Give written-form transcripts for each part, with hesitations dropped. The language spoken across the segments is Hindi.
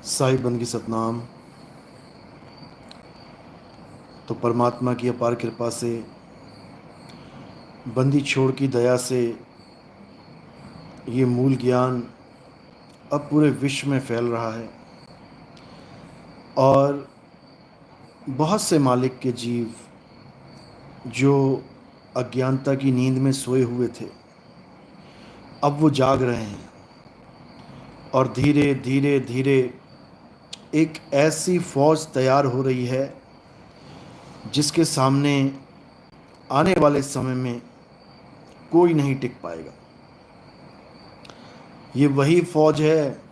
साहिब बंदगी सतनाम। तो परमात्मा की अपार कृपा से, बंदी छोड़ की दया से ये मूल ज्ञान अब पूरे विश्व में फैल रहा है और बहुत से मालिक के जीव जो अज्ञानता की नींद में सोए हुए थे, अब वो जाग रहे हैं और धीरे धीरे धीरे एक ऐसी फौज तैयार हो रही है जिसके सामने आने वाले समय में कोई नहीं टिक पाएगा। ये वही फौज है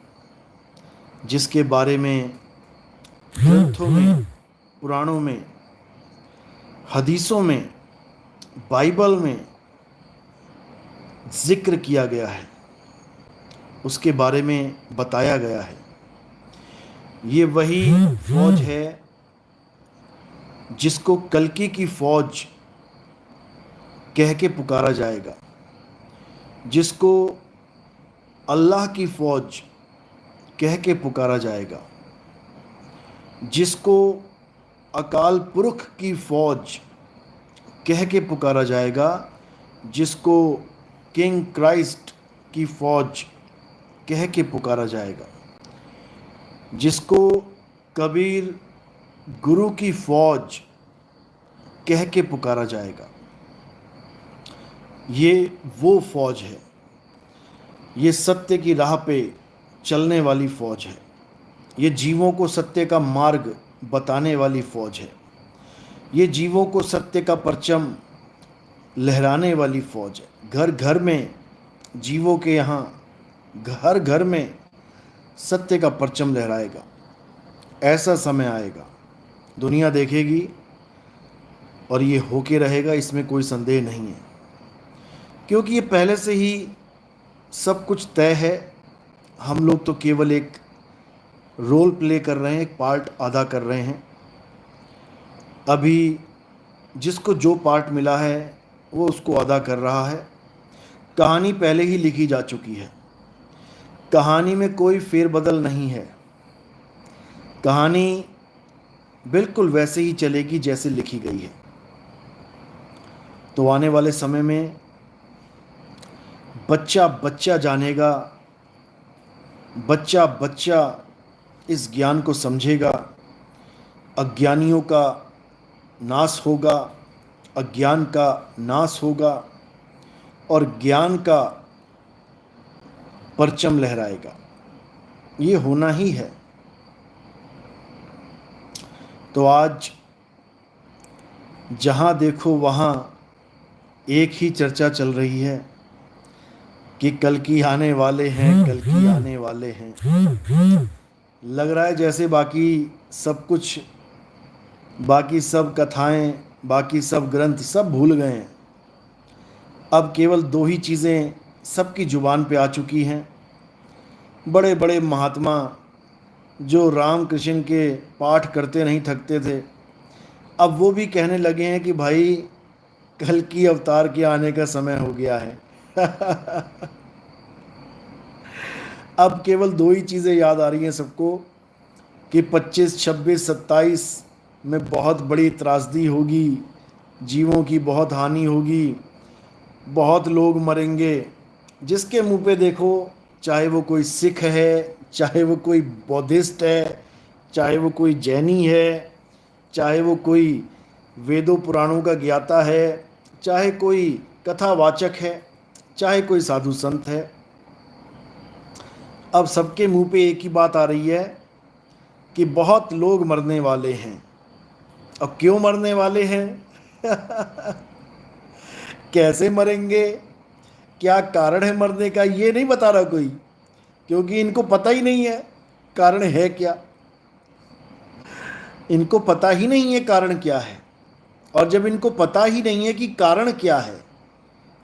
जिसके बारे में ग्रंथों में, पुराणों में, हदीसों में, बाइबल में जिक्र किया गया है, उसके बारे में बताया गया है। ये वही फौज है जिसको कल्कि की फौज कह के पुकारा जाएगा, जिसको अल्लाह की फौज कह के पुकारा जाएगा, जिसको अकाल पुरख की फौज कह के पुकारा जाएगा, जिसको किंग क्राइस्ट की फौज कह के पुकारा जाएगा, जिसको कबीर गुरु की फौज कह के पुकारा जाएगा। ये वो फौज है, ये सत्य की राह पे चलने वाली फौज है, ये जीवों को सत्य का मार्ग बताने वाली फौज है, ये जीवों को सत्य का परचम लहराने वाली फौज है। घर घर में, जीवों के यहाँ घर घर में सत्य का परचम लहराएगा। ऐसा समय आएगा, दुनिया देखेगी और ये होके रहेगा, इसमें कोई संदेह नहीं है, क्योंकि ये पहले से ही सब कुछ तय है। हम लोग तो केवल एक रोल प्ले कर रहे हैं, एक पार्ट अदा कर रहे हैं। अभी जिसको जो पार्ट मिला है वो उसको अदा कर रहा है। कहानी पहले ही लिखी जा चुकी है, कहानी में कोई फेरबदल नहीं है। कहानी बिल्कुल वैसे ही चलेगी जैसे लिखी गई है। तो आने वाले समय में बच्चा बच्चा जानेगा, बच्चा बच्चा इस ज्ञान को समझेगा। अज्ञानियों का नाश होगा, अज्ञान का नाश होगा और ज्ञान का परचम लहराएगा। ये होना ही है। तो आज जहाँ देखो वहाँ एक ही चर्चा चल रही है कि कल की आने वाले हैं, कल की आने वाले हैं। लग रहा है जैसे बाकी सब कुछ, बाकी सब कथाएं, बाकी सब ग्रंथ सब भूल गए हैं। अब केवल दो ही चीज़ें सबकी जुबान पे आ चुकी हैं। बड़े बड़े महात्मा जो राम कृष्ण के पाठ करते नहीं थकते थे, अब वो भी कहने लगे हैं कि भाई कल की अवतार के आने का समय हो गया है। अब केवल दो ही चीज़ें याद आ रही हैं सबको कि 25, 26, 27 में बहुत बड़ी त्रासदी होगी, जीवों की बहुत हानि होगी, बहुत लोग मरेंगे। जिसके मुंह पे देखो, चाहे वो कोई सिख है, चाहे वो कोई बौद्धिस्ट है, चाहे वो कोई जैनी है, चाहे वो कोई वेदों पुराणों का ज्ञाता है, चाहे कोई कथावाचक है, चाहे कोई साधु संत है, अब सबके मुंह पे एक ही बात आ रही है कि बहुत लोग मरने वाले हैं। अब क्यों मरने वाले हैं? कैसे मरेंगे, क्या कारण है मरने का, ये नहीं बता रहा कोई, क्योंकि इनको पता ही नहीं है कारण है क्या। इनको पता ही नहीं है कारण क्या है, और जब इनको पता ही नहीं है कि कारण क्या है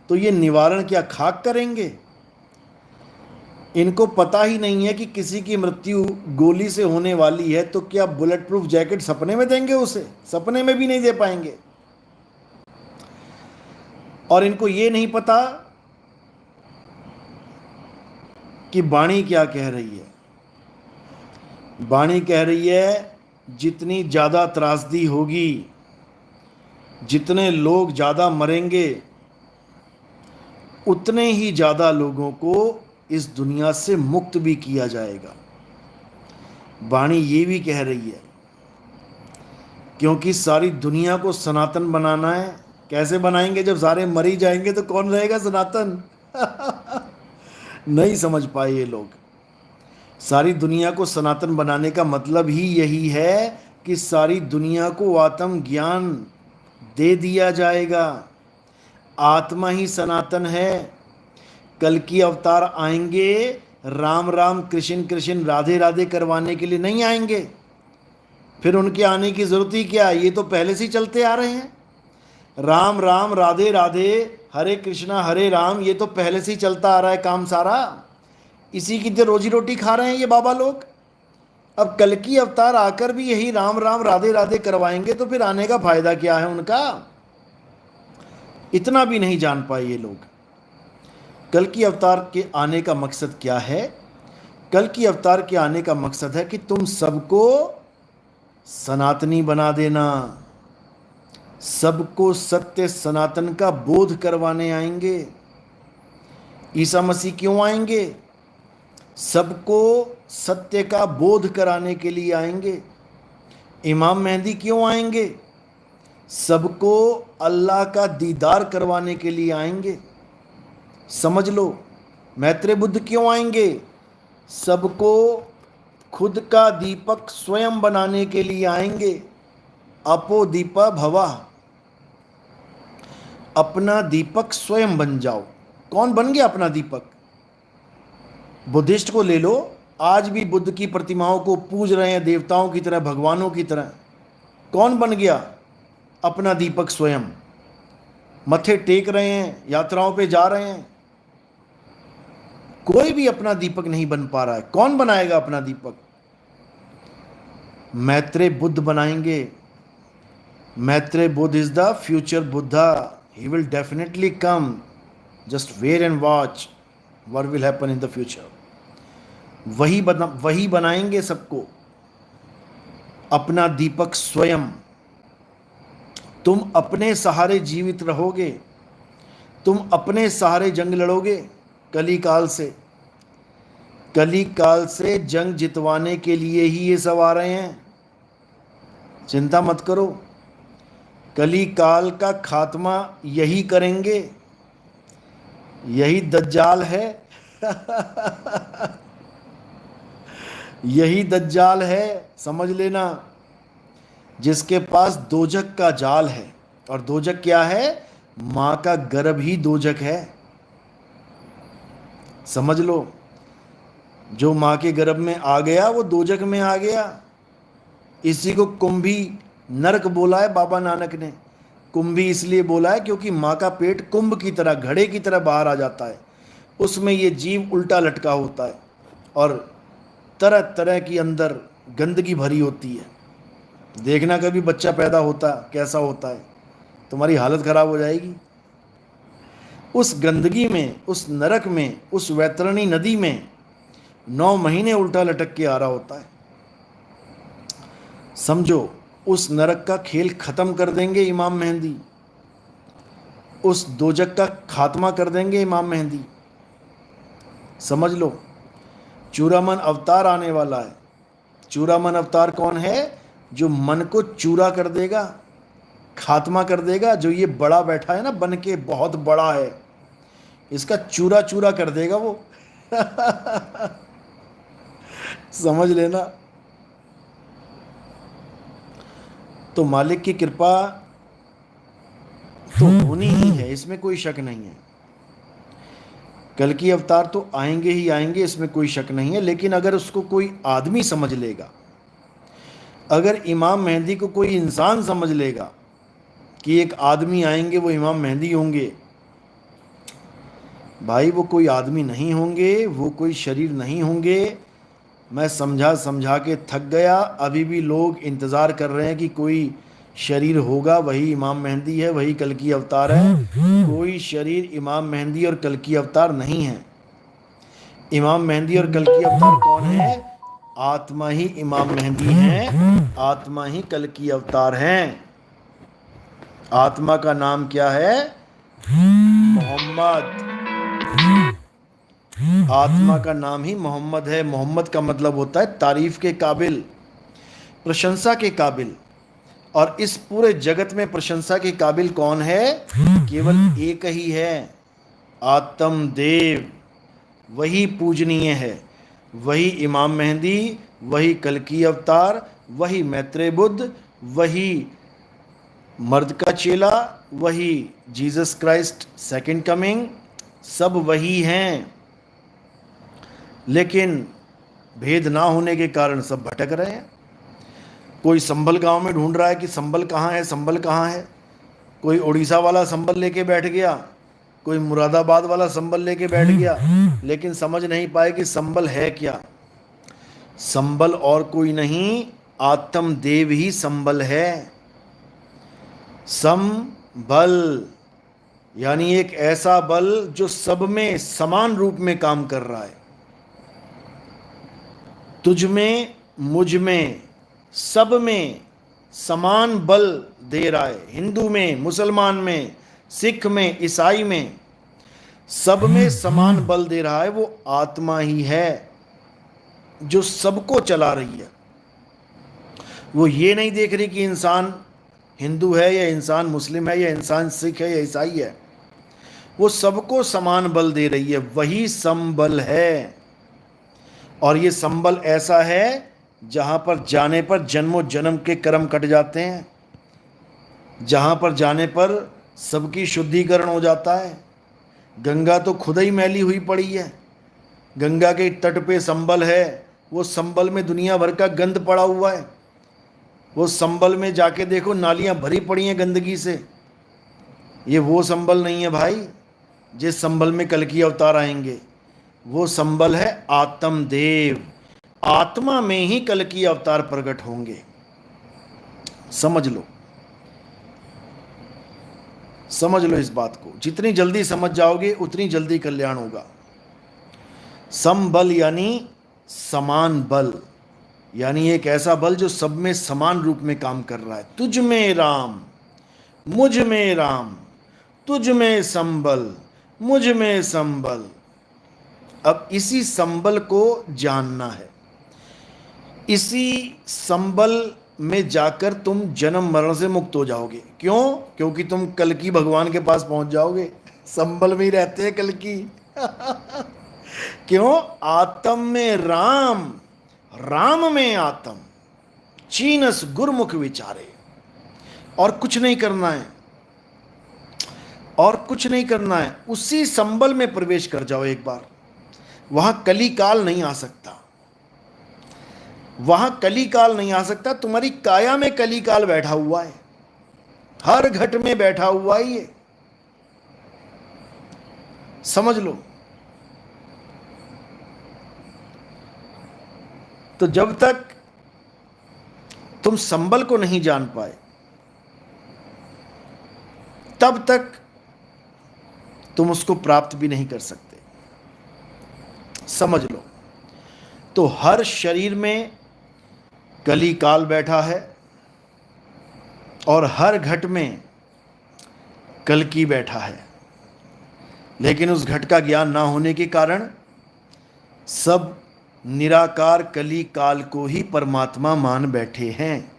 तो ये निवारण क्या खाक करेंगे? इनको पता ही नहीं है कि किसी की मृत्यु गोली से होने वाली है तो क्या बुलेट प्रूफ जैकेट सपने में देंगे उसे? सपने में भी नहीं दे पाएंगे। और इनको ये नहीं पता कि वाणी क्या कह रही है। वाणी कह रही है जितनी ज़्यादा त्रासदी होगी, जितने लोग ज़्यादा मरेंगे, उतने ही ज़्यादा लोगों को इस दुनिया से मुक्त भी किया जाएगा। वाणी ये भी कह रही है, क्योंकि सारी दुनिया को सनातन बनाना है। कैसे बनाएंगे? जब सारे मर ही जाएंगे तो कौन रहेगा सनातन? नहीं समझ पाए ये लोग। सारी दुनिया को सनातन बनाने का मतलब ही यही है कि सारी दुनिया को आत्म ज्ञान दे दिया जाएगा। आत्मा ही सनातन है। कल की अवतार आएंगे, राम राम कृष्ण कृष्ण राधे राधे करवाने के लिए नहीं आएंगे। फिर उनके आने की जरूरत ही क्या? ये तो पहले से ही चलते आ रहे हैं। राम राम राधे राधे हरे कृष्णा हरे राम, ये तो पहले से ही चलता आ रहा है काम सारा। इसी की तो रोजी रोटी खा रहे हैं ये बाबा लोग। अब कल की अवतार आकर भी यही राम राम राधे राधे करवाएंगे तो फिर आने का फायदा क्या है उनका? इतना भी नहीं जान पाए ये लोग। कल की अवतार के आने का मकसद क्या है? कल की अवतार के आने का मकसद है कि तुम सबको सनातनी बना देना, सबको सत्य सनातन का बोध करवाने आएंगे। ईसा मसीह क्यों आएंगे? सबको सत्य का बोध कराने के लिए आएंगे। इमाम मेहदी क्यों आएंगे? सबको अल्लाह का दीदार करवाने के लिए आएंगे। समझ लो। मैत्रेय बुद्ध क्यों आएंगे? सबको खुद का दीपक स्वयं बनाने के लिए आएंगे। अपो दीपा भवा, अपना दीपक स्वयं बन जाओ। कौन बन गया अपना दीपक? बुद्धिस्ट को ले लो, आज भी बुद्ध की प्रतिमाओं को पूज रहे हैं देवताओं की तरह, भगवानों की तरह। कौन बन गया अपना दीपक? स्वयं। मत्थे टेक रहे हैं, यात्राओं पे जा रहे हैं, कोई भी अपना दीपक नहीं बन पा रहा है। कौन बनाएगा अपना दीपक? मैत्रेय बुद्ध बनाएंगे। Maitreya Buddha is the future Buddha. He will definitely come. Just wait and watch what will happen in the future. वही बनाएंगे सबको अपना दीपक स्वयं। तुम अपने सहारे जीवित रहोगे, तुम अपने सहारे जंग लड़ोगे। कली काल से जंग जितवाने के लिए ही ये सब आ रहे हैं। चिंता मत करो, कली काल का खात्मा यही करेंगे। यही दज्जाल है। यही दज्जाल है, समझ लेना, जिसके पास दोजक का जाल है। और दोजक क्या है? मां का गर्भ ही दोजक है। समझ लो, जो मां के गर्भ में आ गया वो दोजक में आ गया। इसी को कुंभी नरक बोला है बाबा नानक ने। कुंभी इसलिए बोला है क्योंकि मां का पेट कुंभ की तरह, घड़े की तरह बाहर आ जाता है। उसमें ये जीव उल्टा लटका होता है और तरह तरह की अंदर गंदगी भरी होती है। देखना कभी बच्चा पैदा होता कैसा होता है, तुम्हारी हालत खराब हो जाएगी। उस गंदगी में, उस नरक में, उस वैतरणी नदी में 9 महीने उल्टा लटक के आ रहा होता है। समझो, उस नरक का खेल खत्म कर देंगे इमाम मेहंदी। उस दोजक का खात्मा कर देंगे इमाम मेहंदी। समझ लो, चूरामन अवतार आने वाला है। चूरामन अवतार कौन है? जो मन को चूरा कर देगा, खात्मा कर देगा। जो ये बड़ा बैठा है ना, बन के बहुत बड़ा है, इसका चूरा चूरा कर देगा वो। समझ लेना। तो मालिक की कृपा तो होनी ही है, इसमें कोई शक नहीं है। कल की अवतार तो आएंगे ही आएंगे, इसमें कोई शक नहीं है। लेकिन अगर उसको कोई आदमी समझ लेगा, अगर इमाम मेहंदी को कोई इंसान समझ लेगा कि एक आदमी आएंगे वो इमाम मेहंदी होंगे, भाई वो कोई आदमी नहीं होंगे, वो कोई शरीर नहीं होंगे। मैं समझा समझा के थक गया। अभी भी लोग इंतज़ार कर रहे हैं कि कोई शरीर होगा, वही इमाम मेहंदी है, वही कल की अवतार है। कोई शरीर इमाम मेहंदी और कल की अवतार नहीं है। इमाम मेहंदी और कल की अवतार कौन है? आत्मा ही इमाम मेहंदी हैं, आत्मा ही कल की अवतार हैं। आत्मा का नाम क्या है? मोहम्मद। आत्मा का नाम ही मोहम्मद है। मोहम्मद का मतलब होता है तारीफ के काबिल, प्रशंसा के काबिल। और इस पूरे जगत में प्रशंसा के काबिल कौन है? केवल एक ही है, आत्म देव। वही पूजनीय है, वही इमाम मेहंदी, वही कल्कि अवतार, वही मैत्रेय बुद्ध, वही मर्द का चेला, वही जीसस क्राइस्ट सेकंड कमिंग, सब वही हैं। लेकिन भेद ना होने के कारण सब भटक रहे हैं। कोई संभल गांव में ढूंढ रहा है कि संभल कहाँ है, संभल कहाँ है। कोई उड़ीसा वाला संभल लेके बैठ गया, कोई मुरादाबाद वाला संभल लेके बैठ गया, लेकिन समझ नहीं पाए कि संभल है क्या। संभल और कोई नहीं, आत्म देव ही संभल है। संबल यानी एक ऐसा बल जो सब में समान रूप में काम कर रहा है। तुझ में, मुझ में, सब में समान बल दे रहा है। हिंदू में, मुसलमान में, सिख में, ईसाई में, सब में समान बल दे रहा है। वो आत्मा ही है जो सबको चला रही है। वो ये नहीं देख रही कि इंसान हिंदू है या इंसान मुस्लिम है या इंसान सिख है या ईसाई है। वो सबको समान बल दे रही है। वही संबल है। और ये संबल ऐसा है जहां पर जाने पर जन्मों जन्म के कर्म कट जाते हैं, जहां पर जाने पर सबकी शुद्धिकरण हो जाता है। गंगा तो खुद ही मैली हुई पड़ी है। गंगा के तट पे संबल है। वो संबल में दुनिया भर का गंद पड़ा हुआ है। वो संबल में जाके देखो, नालियां भरी पड़ी हैं गंदगी से। ये वो संबल नहीं है भाई जिस संबल में कल्कि अवतार आएंगे। वो संबल है आत्मदेव। आत्मा में ही कल्कि अवतार प्रकट होंगे। समझ लो, समझ लो इस बात को। जितनी जल्दी समझ जाओगे उतनी जल्दी कल्याण होगा। संबल यानी समान बल, यानी एक ऐसा बल जो सब में समान रूप में काम कर रहा है। तुझ में राम, मुझ में राम, तुझ में संबल, मुझ में संबल। अब इसी संबल को जानना है। इसी संबल में जाकर तुम जन्म मरण से मुक्त हो जाओगे। क्यों? क्योंकि तुम कल्कि भगवान के पास पहुंच जाओगे। संबल में ही रहते हैं कल्कि। क्यों? आत्म में राम, राम में आत्म, चीनस गुरमुख विचारे। और कुछ नहीं करना है, और कुछ नहीं करना है। उसी संबल में प्रवेश कर जाओ एक बार। वहां कली काल नहीं आ सकता। वहां कली काल नहीं आ सकता। तुम्हारी काया में कली काल बैठा हुआ है, हर घट में बैठा हुआ है ये। समझ लो। तो जब तक तुम संबल को नहीं जान पाए तब तक तुम उसको प्राप्त भी नहीं कर सकते। समझ लो। तो हर शरीर में कली काल बैठा है और हर घट में कल्कि बैठा है। लेकिन उस घट का ज्ञान ना होने के कारण सब निराकार कली काल को ही परमात्मा मान बैठे हैं।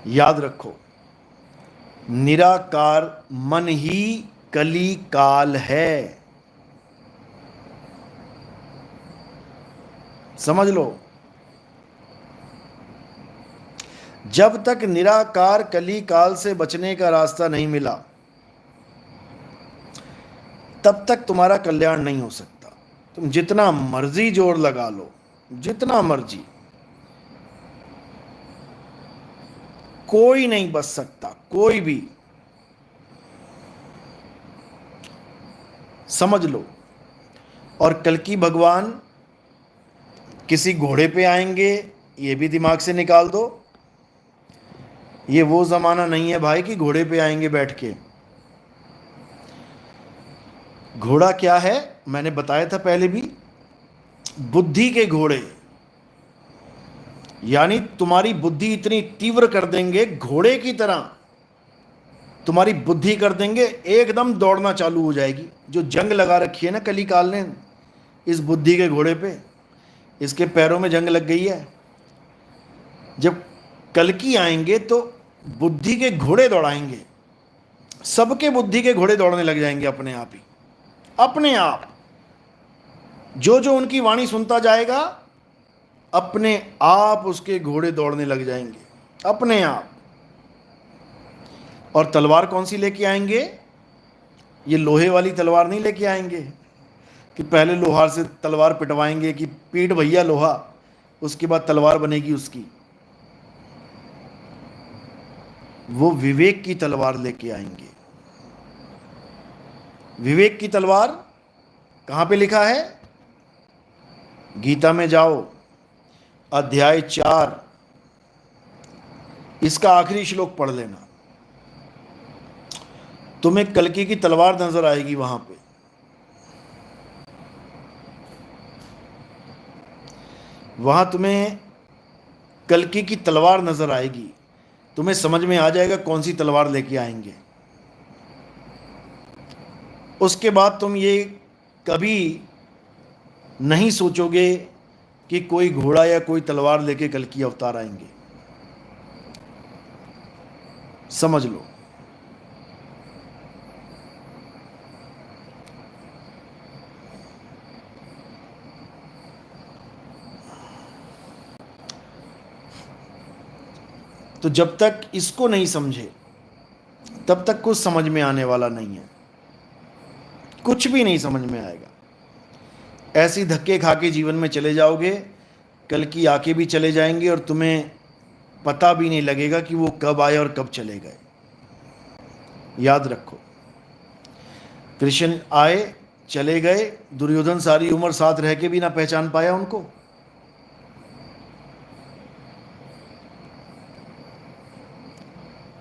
याद रखो, निराकार मन ही कली काल है। समझ लो। जब तक निराकार कली काल से बचने का रास्ता नहीं मिला तब तक तुम्हारा कल्याण नहीं हो सकता। तुम जितना मर्जी जोर लगा लो, जितना मर्जी, कोई नहीं बच सकता, कोई भी। समझ लो। और कल्कि भगवान किसी घोड़े पे आएंगे, ये भी दिमाग से निकाल दो। ये वो जमाना नहीं है भाई कि घोड़े पे आएंगे बैठ के। घोड़ा क्या है मैंने बताया था पहले भी। बुद्धि के घोड़े, यानी तुम्हारी बुद्धि इतनी तीव्र कर देंगे, घोड़े की तरह तुम्हारी बुद्धि कर देंगे, एकदम दौड़ना चालू हो जाएगी। जो जंग लगा रखी है ना कली काल ने इस बुद्धि के घोड़े पे, इसके पैरों में जंग लग गई है। जब कल्कि आएंगे तो बुद्धि के घोड़े दौड़ाएंगे, सबके बुद्धि के घोड़े दौड़ने लग जाएंगे अपने आप ही, अपने आप। जो जो उनकी वाणी सुनता जाएगा अपने आप उसके घोड़े दौड़ने लग जाएंगे, अपने आप। और तलवार कौन सी लेके आएंगे? ये लोहे वाली तलवार नहीं लेके आएंगे कि पहले लोहार से तलवार पिटवाएंगे कि पीट भैया लोहा, उसके बाद तलवार बनेगी उसकी। वो विवेक की तलवार लेके आएंगे। विवेक की तलवार कहां पे लिखा है? गीता में जाओ, अध्याय 4, इसका आखिरी श्लोक पढ़ लेना, तुम्हें कल्कि की तलवार नजर आएगी वहां पे। वहां तुम्हें कल्कि की तलवार नजर आएगी, तुम्हें समझ में आ जाएगा कौन सी तलवार लेके आएंगे। उसके बाद तुम ये कभी नहीं सोचोगे कि कोई घोड़ा या कोई तलवार लेके कल्कि अवतार आएंगे। समझ लो। तो जब तक इसको नहीं समझे तब तक कुछ समझ में आने वाला नहीं है, कुछ भी नहीं समझ में आएगा। ऐसे ही धक्के खा के जीवन में चले जाओगे, कल की आके भी चले जाएंगे और तुम्हें पता भी नहीं लगेगा कि वो कब आए और कब चले गए। याद रखो, कृष्ण आए चले गए, दुर्योधन सारी उम्र साथ रह के भी ना पहचान पाया उनको।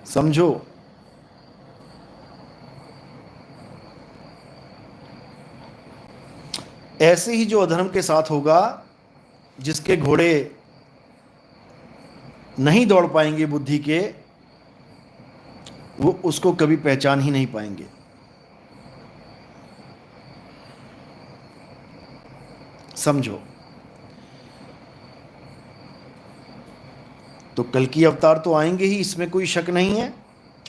समझो। ऐसे ही जो अधर्म के साथ होगा, जिसके घोड़े नहीं दौड़ पाएंगे बुद्धि के, वो उसको कभी पहचान ही नहीं पाएंगे। समझो। तो कल्कि अवतार तो आएंगे ही, इसमें कोई शक नहीं है।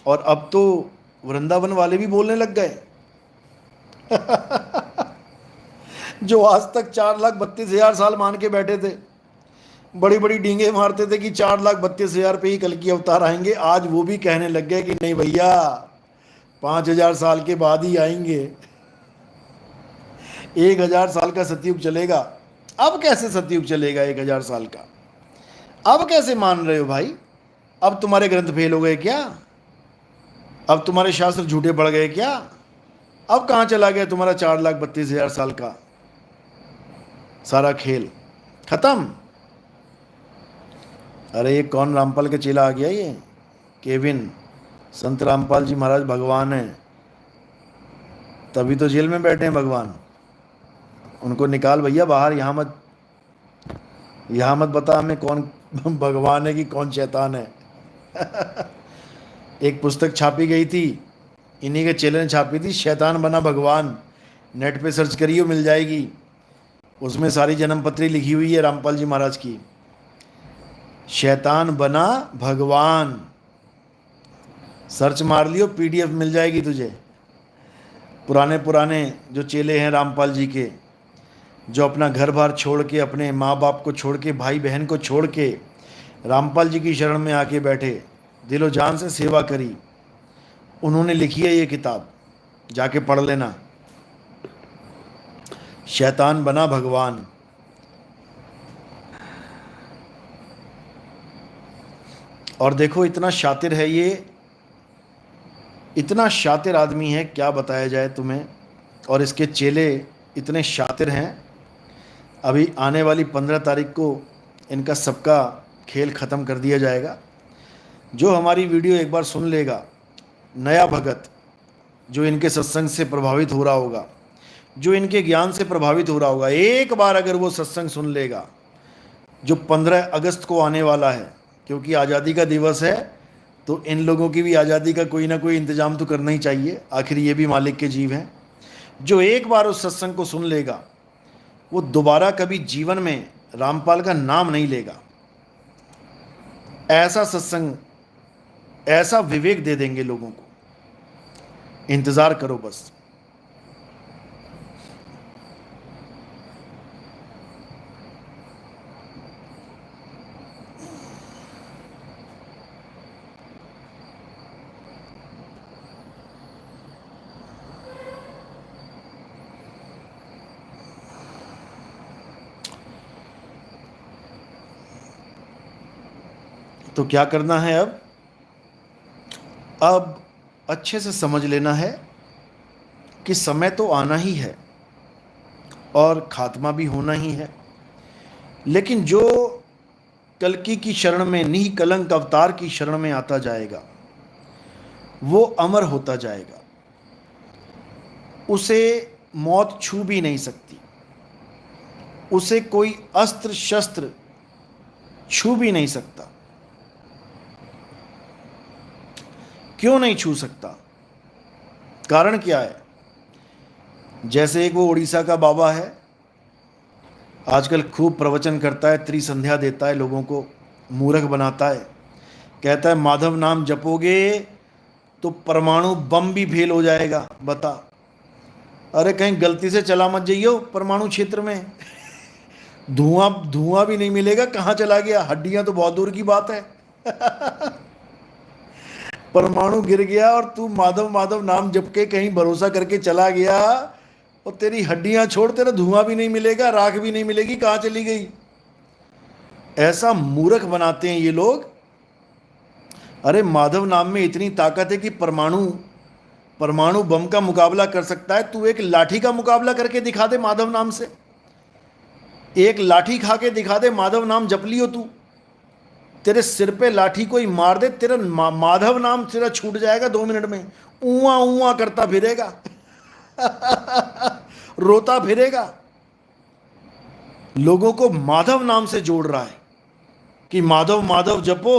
और अब तो वृंदावन वाले भी बोलने लग गए जो आज तक 4,32,000 साल मान के बैठे थे, बड़ी बड़ी डींगे मारते थे कि 4,32,000 पे ही कल्कि अवतार आएंगे, आज वो भी कहने लग गए कि नहीं भैया 5,000 साल के बाद ही आएंगे। 1,000 साल का सतयुग चलेगा। अब कैसे सतयुग चलेगा 1,000 साल का? अब कैसे मान रहे हो भाई? अब तुम्हारे ग्रंथ फेल हो गए क्या? अब तुम्हारे शास्त्र झूठे पड़ गए क्या? अब कहाँ चला गया तुम्हारा 4,32,000 साल का सारा खेल? खत्म। अरे ये कौन रामपाल का चेला आ गया? ये केविन, संत रामपाल जी महाराज भगवान है, तभी तो जेल में बैठे हैं भगवान। उनको निकाल भैया बाहर, यहाँ मत बता हमें कौन भगवान है कि कौन शैतान है। एक पुस्तक छापी गई थी, इन्हीं के चेले ने छापी थी, शैतान बना भगवान। नेट पे सर्च करिए मिल जाएगी, उसमें सारी जन्मपत्री लिखी हुई है रामपाल जी महाराज की। शैतान बना भगवान, सर्च मार लियो, पीडीएफ मिल जाएगी तुझे। पुराने जो चेले हैं रामपाल जी के, जो अपना घर बार छोड़ के, अपने माँ बाप को छोड़ के, भाई बहन को छोड़ के रामपाल जी की शरण में आके बैठे, दिलो जान से सेवा करी, उन्होंने लिखी है ये किताब, जाके पढ़ लेना। शैतान बना भगवान। और देखो इतना शातिर है ये, इतना शातिर आदमी है, क्या बताया जाए तुम्हें। और इसके चेले इतने शातिर हैं, अभी आने वाली 15 तारीख को इनका सबका खेल ख़त्म कर दिया जाएगा। जो हमारी वीडियो एक बार सुन लेगा, नया भगत जो इनके सत्संग से प्रभावित हो रहा होगा, जो इनके ज्ञान से प्रभावित हो रहा होगा, एक बार अगर वो सत्संग सुन लेगा जो 15 अगस्त को आने वाला है, क्योंकि आज़ादी का दिवस है, तो इन लोगों की भी आज़ादी का कोई ना कोई इंतजाम तो करना ही चाहिए, आखिर ये भी मालिक के जीव हैं। जो एक बार उस सत्संग को सुन लेगा वो दोबारा कभी जीवन में रामपाल का नाम नहीं लेगा। ऐसा सत्संग, ऐसा विवेक दे देंगे लोगों को। इंतजार करो बस। तो क्या करना है अब अच्छे से समझ लेना है कि समय तो आना ही है और खात्मा भी होना ही है, लेकिन जो कल्कि की शरण में, निकलंक अवतार की शरण में आता जाएगा वो अमर होता जाएगा। उसे मौत छू भी नहीं सकती, उसे कोई अस्त्र शस्त्र छू भी नहीं सकता। क्यों नहीं छू सकता? कारण क्या है? जैसे एक वो उड़ीसा का बाबा है, आजकल खूब प्रवचन करता है, त्रिसंध्या देता है, लोगों को मूर्ख बनाता है, कहता है माधव नाम जपोगे तो परमाणु बम भी फेल हो जाएगा। बता, अरे कहीं गलती से चला मत जाइयो परमाणु क्षेत्र में धुआं धुआं भी नहीं मिलेगा, कहाँ चला गया, हड्डियां तो बहुत दूर की बात है परमाणु गिर गया और तू माधव माधव नाम जप के कहीं भरोसा करके चला गया और तेरी हड्डियां छोड़, तेरा धुआं भी नहीं मिलेगा, राख भी नहीं मिलेगी, कहां चली गई। ऐसा मूर्ख बनाते हैं ये लोग। अरे माधव नाम में इतनी ताकत है कि परमाणु बम का मुकाबला कर सकता है। तू एक लाठी का मुकाबला करके दिखा दे माधव नाम से, एक लाठी खा के दिखा दे, माधव नाम जप लियो तू, तेरे सिर पे लाठी कोई मार दे, तेरा माधव नाम तेरा छूट जाएगा 2 मिनट में। ऊआ ऊआ करता फिरेगा रोता फिरेगा। लोगों को माधव नाम से जोड़ रहा है कि माधव माधव जपो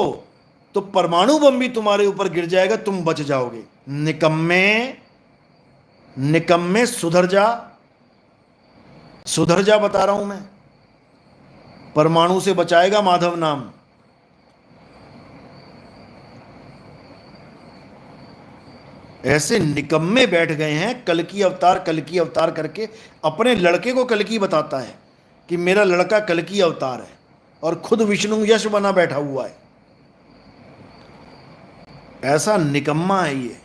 तो परमाणु बम भी तुम्हारे ऊपर गिर जाएगा, तुम बच जाओगे। निकम्मे निकम्मे, सुधर जा, सुधर जा, बता रहा हूं मैं। परमाणु से बचाएगा माधव नाम। ऐसे निकम्मे बैठ गए हैं, कल्कि अवतार करके अपने लड़के को कल्कि बताता है कि मेरा लड़का कल्कि अवतार है, और खुद विष्णु यश बना बैठा हुआ है। ऐसा निकम्मा है ये।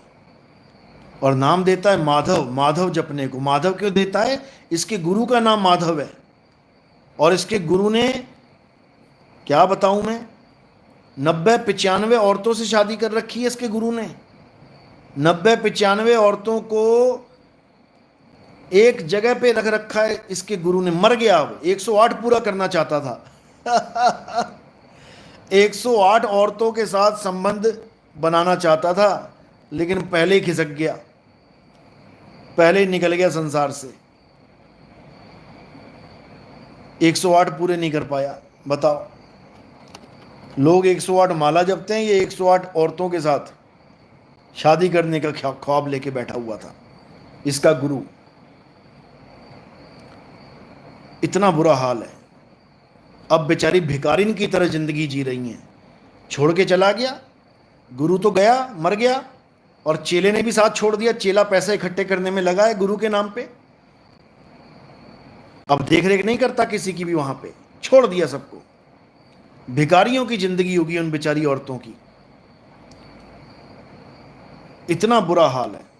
और नाम देता है माधव, माधव जपने को। माधव क्यों देता है? इसके गुरु का नाम माधव है, और इसके गुरु ने, क्या बताऊं मैं, 90-95 औरतों से शादी कर रखी है इसके गुरु ने। 90-95 औरतों को एक जगह पे रख रखा है इसके गुरु ने। मर गया, अब 108 पूरा करना चाहता था 108 औरतों के साथ संबंध बनाना चाहता था, लेकिन पहले ही खिसक गया, पहले ही निकल गया संसार से। 108 पूरे नहीं कर पाया। बताओ, लोग 108 माला जपते हैं, ये 108 औरतों के साथ शादी करने का ख्वाब लेके बैठा हुआ था इसका गुरु। इतना बुरा हाल है। अब बेचारी भिखारिन की तरह जिंदगी जी रही हैं। छोड़ के चला गया, गुरु तो गया, मर गया, और चेले ने भी साथ छोड़ दिया। चेला पैसे इकट्ठे करने में लगा है गुरु के नाम पे, अब देख रेख नहीं करता किसी की भी, वहां पे छोड़ दिया सबको। भिखारियों की जिंदगी होगी उन बेचारी औरतों की। इतना बुरा हाल है।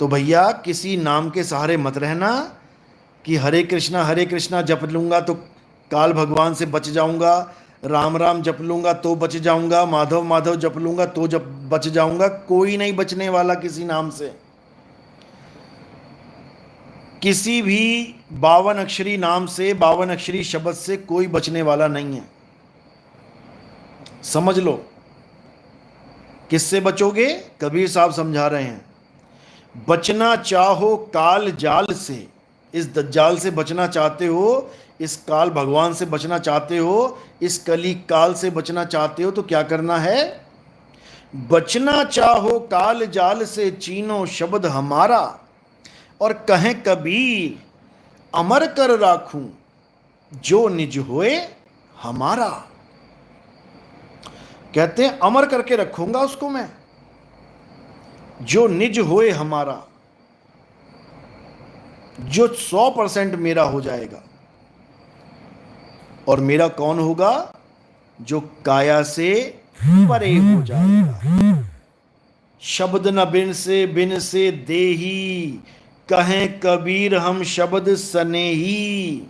तो भैया किसी नाम के सहारे मत रहना कि हरे कृष्णा जप लूंगा तो काल भगवान से बच जाऊंगा, राम राम जप लूंगा तो बच जाऊंगा, माधव माधव जप लूंगा तो बच जाऊंगा। कोई नहीं बचने वाला किसी नाम से। किसी भी 52 अक्षरी नाम से, 52 अक्षरी शब्द से कोई बचने वाला नहीं है। समझ लो। किससे बचोगे? कबीर साहब समझा रहे हैं, बचना चाहो काल जाल से, इस दज्जाल से बचना चाहते हो, इस काल भगवान से बचना चाहते हो, इस कली काल से बचना चाहते हो, तो क्या करना है? बचना चाहो काल जाल से, चीनो शब्द हमारा, और कहें कबीर अमर कर राखूं, जो निज होए हमारा। कहते हैं अमर करके रखूंगा उसको मैं, जो निज होए हमारा, जो 100% मेरा हो जाएगा। और मेरा कौन होगा? जो काया से परे हो जाएगा। शब्द न बिन से देही, कहें कबीर हम शब्द सनेही।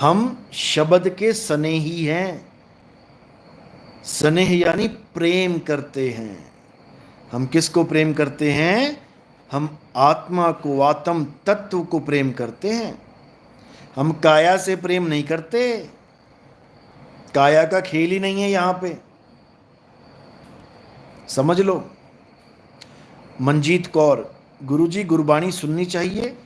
हम शब्द के सनेही हैं। स्नेह यानी प्रेम करते हैं। हम किसको प्रेम करते हैं? हम आत्मा को, आत्म तत्व को प्रेम करते हैं। हम काया से प्रेम नहीं करते। काया का खेल ही नहीं है यहां पे, समझ लो। मंजीत कौर गुरुजी, गुरबाणी सुननी चाहिए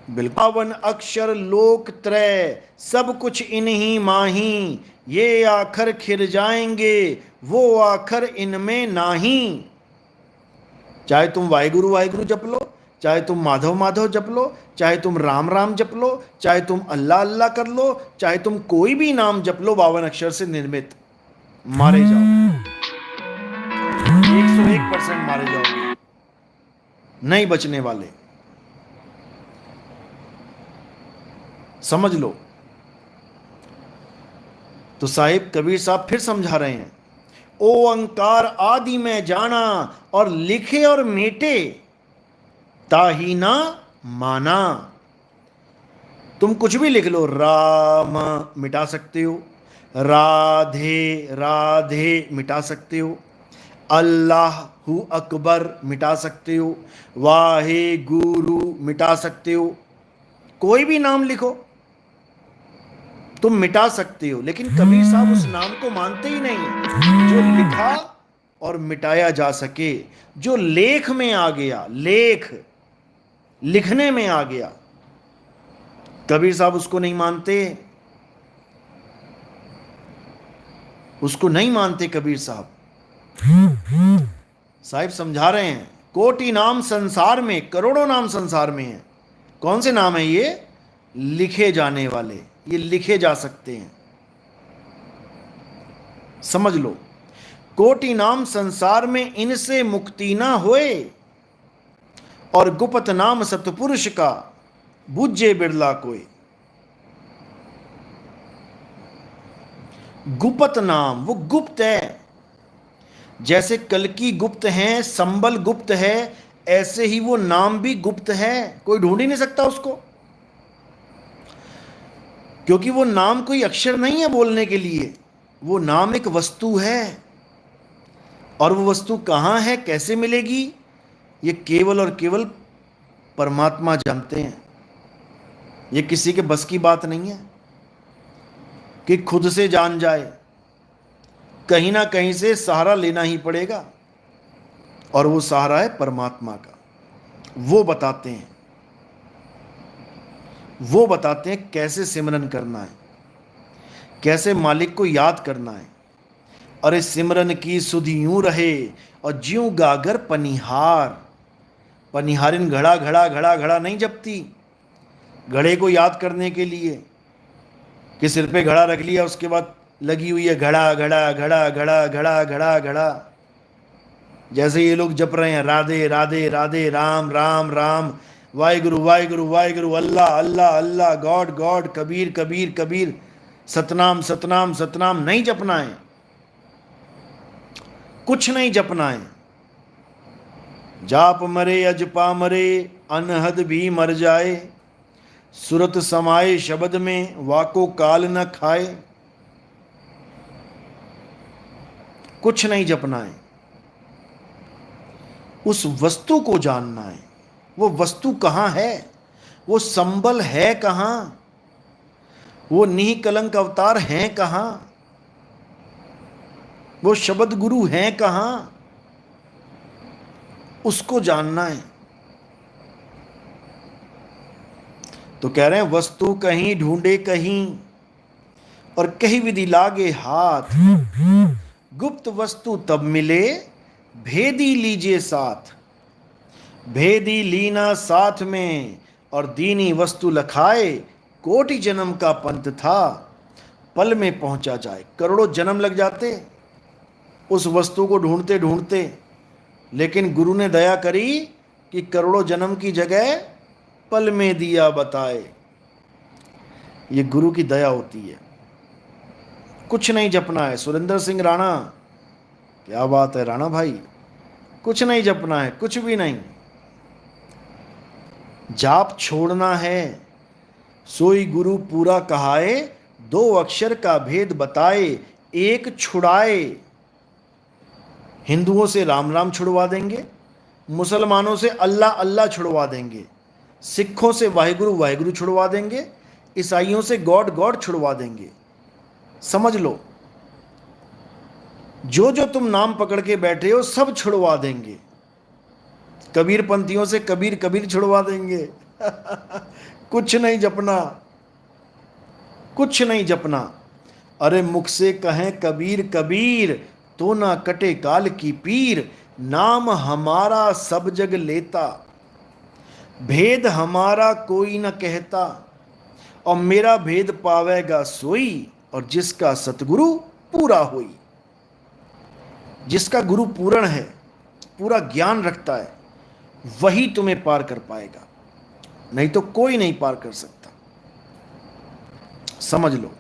बिल्कुल। पावन अक्षर लोक त्रय, सब कुछ इन्हीं माही, ये आखर खिर जाएंगे, वो आखर इनमें नाही। चाहे तुम वाहिगुरु वाहिगुरु जप लो, चाहे तुम माधव माधव जप लो, चाहे तुम राम राम जप लो, चाहे तुम अल्लाह अल्लाह कर लो, चाहे तुम कोई भी नाम जप लो 52 अक्षर से निर्मित, मारे जाओ। 101% मारे जाओगे, नहीं बचने वाले, समझ लो। तो साहिब कबीर साहब फिर समझा रहे हैं, ओंकार आदि में जाना, और लिखे और मेटे ताही ना माना। तुम कुछ भी लिख लो, राम मिटा सकते हो, राधे राधे मिटा सकते हो, अल्लाहु अकबर मिटा सकते हो, वाहे गुरु मिटा सकते हो, कोई भी नाम लिखो तुम मिटा सकते हो। लेकिन कबीर साहब उस नाम को मानते ही नहीं जो लिखा और मिटाया जा सके, जो लेख में आ गया, लेख लिखने में आ गया, कबीर साहब उसको नहीं मानते, उसको नहीं मानते कबीर साहब। साहिब समझा रहे हैं, कोटि नाम संसार में, करोड़ों नाम संसार में हैं। कौन से नाम है ये? लिखे जाने वाले, ये लिखे जा सकते हैं, समझ लो। कोटि नाम संसार में, इनसे मुक्ति ना होए, और गुप्त नाम सतपुरुष का, बुझे बिरला कोई। गुप्त नाम, वो गुप्त है। जैसे कल्कि गुप्त है, संबल गुप्त है, ऐसे ही वो नाम भी गुप्त है, कोई ढूंढ ही नहीं सकता उसको। क्योंकि वो नाम कोई अक्षर नहीं है बोलने के लिए, वो नाम एक वस्तु है। और वो वस्तु कहाँ है, कैसे मिलेगी, ये केवल और केवल परमात्मा जानते हैं। ये किसी के बस की बात नहीं है कि खुद से जान जाए, कहीं ना कहीं से सहारा लेना ही पड़ेगा। और वो सहारा है परमात्मा का। वो बताते हैं, वो बताते हैं कैसे सिमरन करना है, कैसे मालिक को याद करना है। अरे सिमरन की सुधि यूं रहे, और ज्यों गागर पनिहार। पनिहारिन घड़ा घड़ा घड़ा घड़ा नहीं जपती घड़े को याद करने के लिए कि सिर पे घड़ा रख लिया, उसके बाद लगी हुई है घड़ा घड़ा घड़ा घड़ा घड़ा घड़ा घड़ा। जैसे ये लोग जप रहे हैं, राधे राधे राधे, राम राम राम, वाहिगुरु वाहिगुरु वाहिगुरु, अल्लाह अल्लाह अल्लाह, गॉड गॉड, कबीर कबीर कबीर, सतनाम सतनाम सतनाम। नहीं जपना है, कुछ नहीं जपना है। जाप मरे अजपा मरे, अनहद भी मर जाए, सुरत समाए शब्द में, वाको काल न खाए। कुछ नहीं जपना है, उस वस्तु को जानना है। वो वस्तु कहाँ है, वो संबल है कहाँ, वो निःकलंक अवतार हैं कहाँ, वो शब्द गुरु हैं कहाँ। उसको जानना है। तो कह रहे हैं वस्तु कहीं ढूंढे कहीं, और कहीं विधि लागे हाथ, गुप्त वस्तु तब मिले, भेदी लीजिए साथ। भेदी लीना साथ में, और दीनी वस्तु लखाए, कोटि जन्म का पंथ था, पल में पहुंचा जाए। करोड़ों जन्म लग जाते उस वस्तु को ढूंढते ढूंढते, लेकिन गुरु ने दया करी कि करोड़ों जन्म की जगह पल में दिया बताए। ये गुरु की दया होती है। कुछ नहीं जपना है। सुरेंद्र सिंह राणा, क्या बात है राणा भाई, कुछ नहीं जपना है, कुछ भी नहीं। जाप छोड़ना है। सोई गुरु पूरा कहाए, दो अक्षर का भेद बताए, एक छुड़ाए। हिंदुओं से राम राम छुड़वा देंगे, मुसलमानों से अल्लाह अल्लाह छुड़वा देंगे, सिखों से वाहिगुरु वाहिगुरु छुड़वा देंगे, ईसाइयों से गॉड गॉड छुड़वा देंगे। समझ लो, जो जो तुम नाम पकड़ के बैठे हो सब छुड़वा देंगे। कबीर पंथियों से कबीर कबीर छुड़वा देंगे। कुछ नहीं जपना, कुछ नहीं जपना। अरे मुख से कहें कबीर कबीर, तो ना कटे काल की पीर। नाम हमारा सब जग लेता, भेद हमारा कोई न कहता। और मेरा भेद पावेगा सोई, और जिसका सतगुरु पूरा होई। जिसका गुरु पूर्ण है, पूरा ज्ञान रखता है, वही तुम्हें पार कर पाएगा, नहीं तो कोई नहीं पार कर सकता। समझ लो।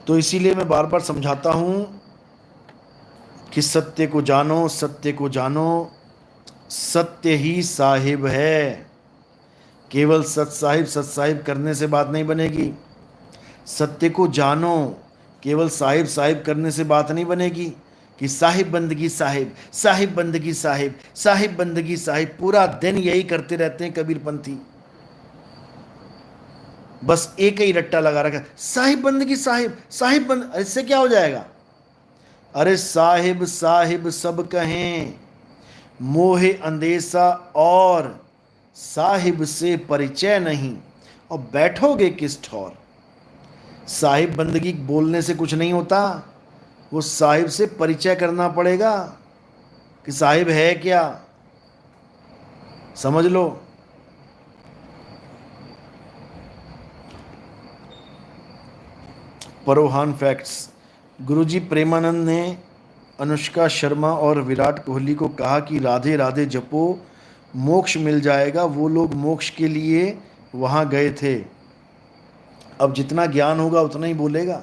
तो इसीलिए मैं बार बार समझाता हूं कि सत्य को जानो, सत्य को जानो। सत्य ही साहिब है। केवल सत साहिब करने से बात नहीं बनेगी। सत्य को जानो, केवल साहिब साहिब करने से बात नहीं बनेगी कि साहिब बंदगी साहिब, साहिब बंदगी साहिब, साहिब बंदगी साहिब। पूरा दिन यही करते रहते हैं कबीरपंथी। बस एक ही रट्टा लगा रखा, साहिब बंदगी साहिब, साहिब बंद। इससे क्या हो जाएगा? अरे साहिब साहिब सब कहें, मोहे अंदेशा और साहिब से परिचय नहीं, और बैठोगे किस ठौर। साहिब बंदगी बोलने से कुछ नहीं होता, वो साहिब से परिचय करना पड़ेगा कि साहिब है क्या। समझ लो। परोहान फैक्ट्स। गुरुजी प्रेमानंद ने अनुष्का शर्मा और विराट कोहली को कहा कि राधे राधे जपो, मोक्ष मिल जाएगा। वो लोग मोक्ष के लिए वहाँ गए थे। अब जितना ज्ञान होगा उतना ही बोलेगा।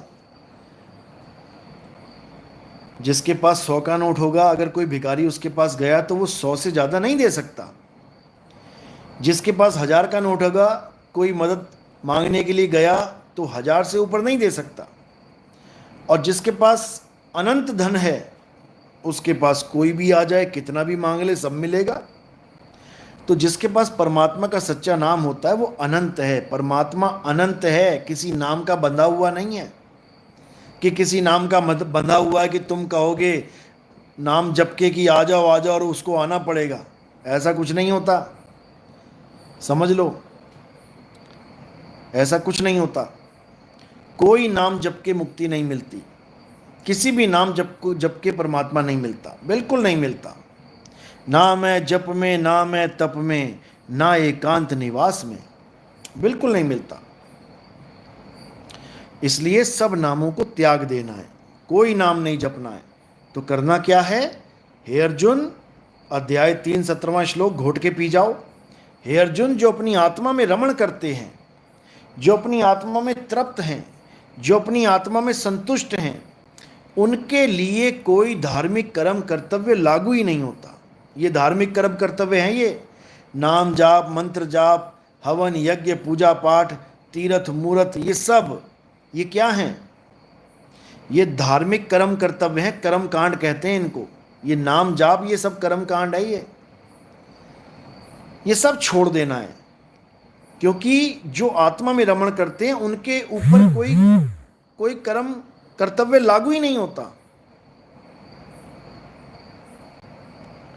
जिसके पास 100 का नोट होगा, अगर कोई भिखारी उसके पास गया तो वो 100 से ज़्यादा नहीं दे सकता। जिसके पास 1000 का नोट होगा, कोई मदद मांगने के लिए गया तो 1000 से ऊपर नहीं दे सकता। और जिसके पास अनंत धन है, उसके पास कोई भी आ जाए, कितना भी मांग ले, सब मिलेगा। तो जिसके पास परमात्मा का सच्चा नाम होता है वो अनंत है। परमात्मा अनंत है, किसी नाम का बंधा हुआ नहीं है कि किसी नाम का बंधा हुआ है कि तुम कहोगे नाम जप के कि आ जाओ और उसको आना पड़ेगा। ऐसा कुछ नहीं होता। समझ लो, ऐसा कुछ नहीं होता। कोई नाम जप के मुक्ति नहीं मिलती। किसी भी नाम जप के परमात्मा नहीं मिलता, बिल्कुल नहीं मिलता। ना मैं जप में, ना मैं तप में, ना एकांत निवास में, बिल्कुल नहीं मिलता। इसलिए सब नामों को त्याग देना है, कोई नाम नहीं जपना है। तो करना क्या है? हे अर्जुन, अध्याय 3 17वां श्लोक घोट के पी जाओ। हे अर्जुन, जो अपनी आत्मा में रमण करते हैं, जो अपनी आत्मा में तृप्त हैं, जो अपनी आत्मा में संतुष्ट हैं, उनके लिए कोई धार्मिक कर्म कर्तव्य लागू ही नहीं होता। ये धार्मिक कर्म कर्तव्य हैं, ये नाम जाप, मंत्र जाप, हवन यज्ञ, पूजा पाठ, तीर्थ मूर्त, ये सब ये क्या हैं? ये धार्मिक कर्म कर्तव्य हैं। कर्म कांड कहते हैं इनको। ये नाम जाप, ये सब कर्म कांड है। ये सब छोड़ देना है। क्योंकि जो आत्मा में रमण करते हैं उनके ऊपर कोई कोई कर्म कर्तव्य लागू ही नहीं होता।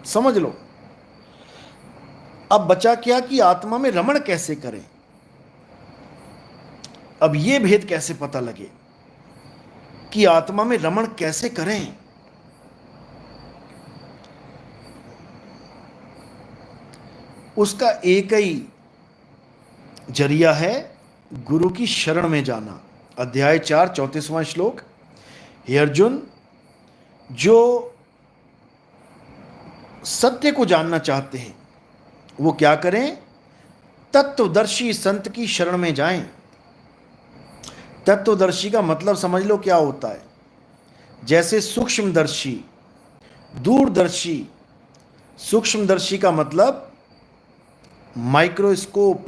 समझ लो। अब बचा क्या कि आत्मा में रमण कैसे करें। अब यह भेद कैसे पता लगे कि आत्मा में रमण कैसे करें। उसका एक ही जरिया है, गुरु की शरण में जाना। अध्याय 4 34वां श्लोक। हे अर्जुन, जो सत्य को जानना चाहते हैं वो क्या करें? तत्वदर्शी संत की शरण में जाएं। तत्वदर्शी का मतलब समझ लो क्या होता है। जैसे सूक्ष्मदर्शी, दूरदर्शी। सूक्ष्मदर्शी का मतलब माइक्रोस्कोप,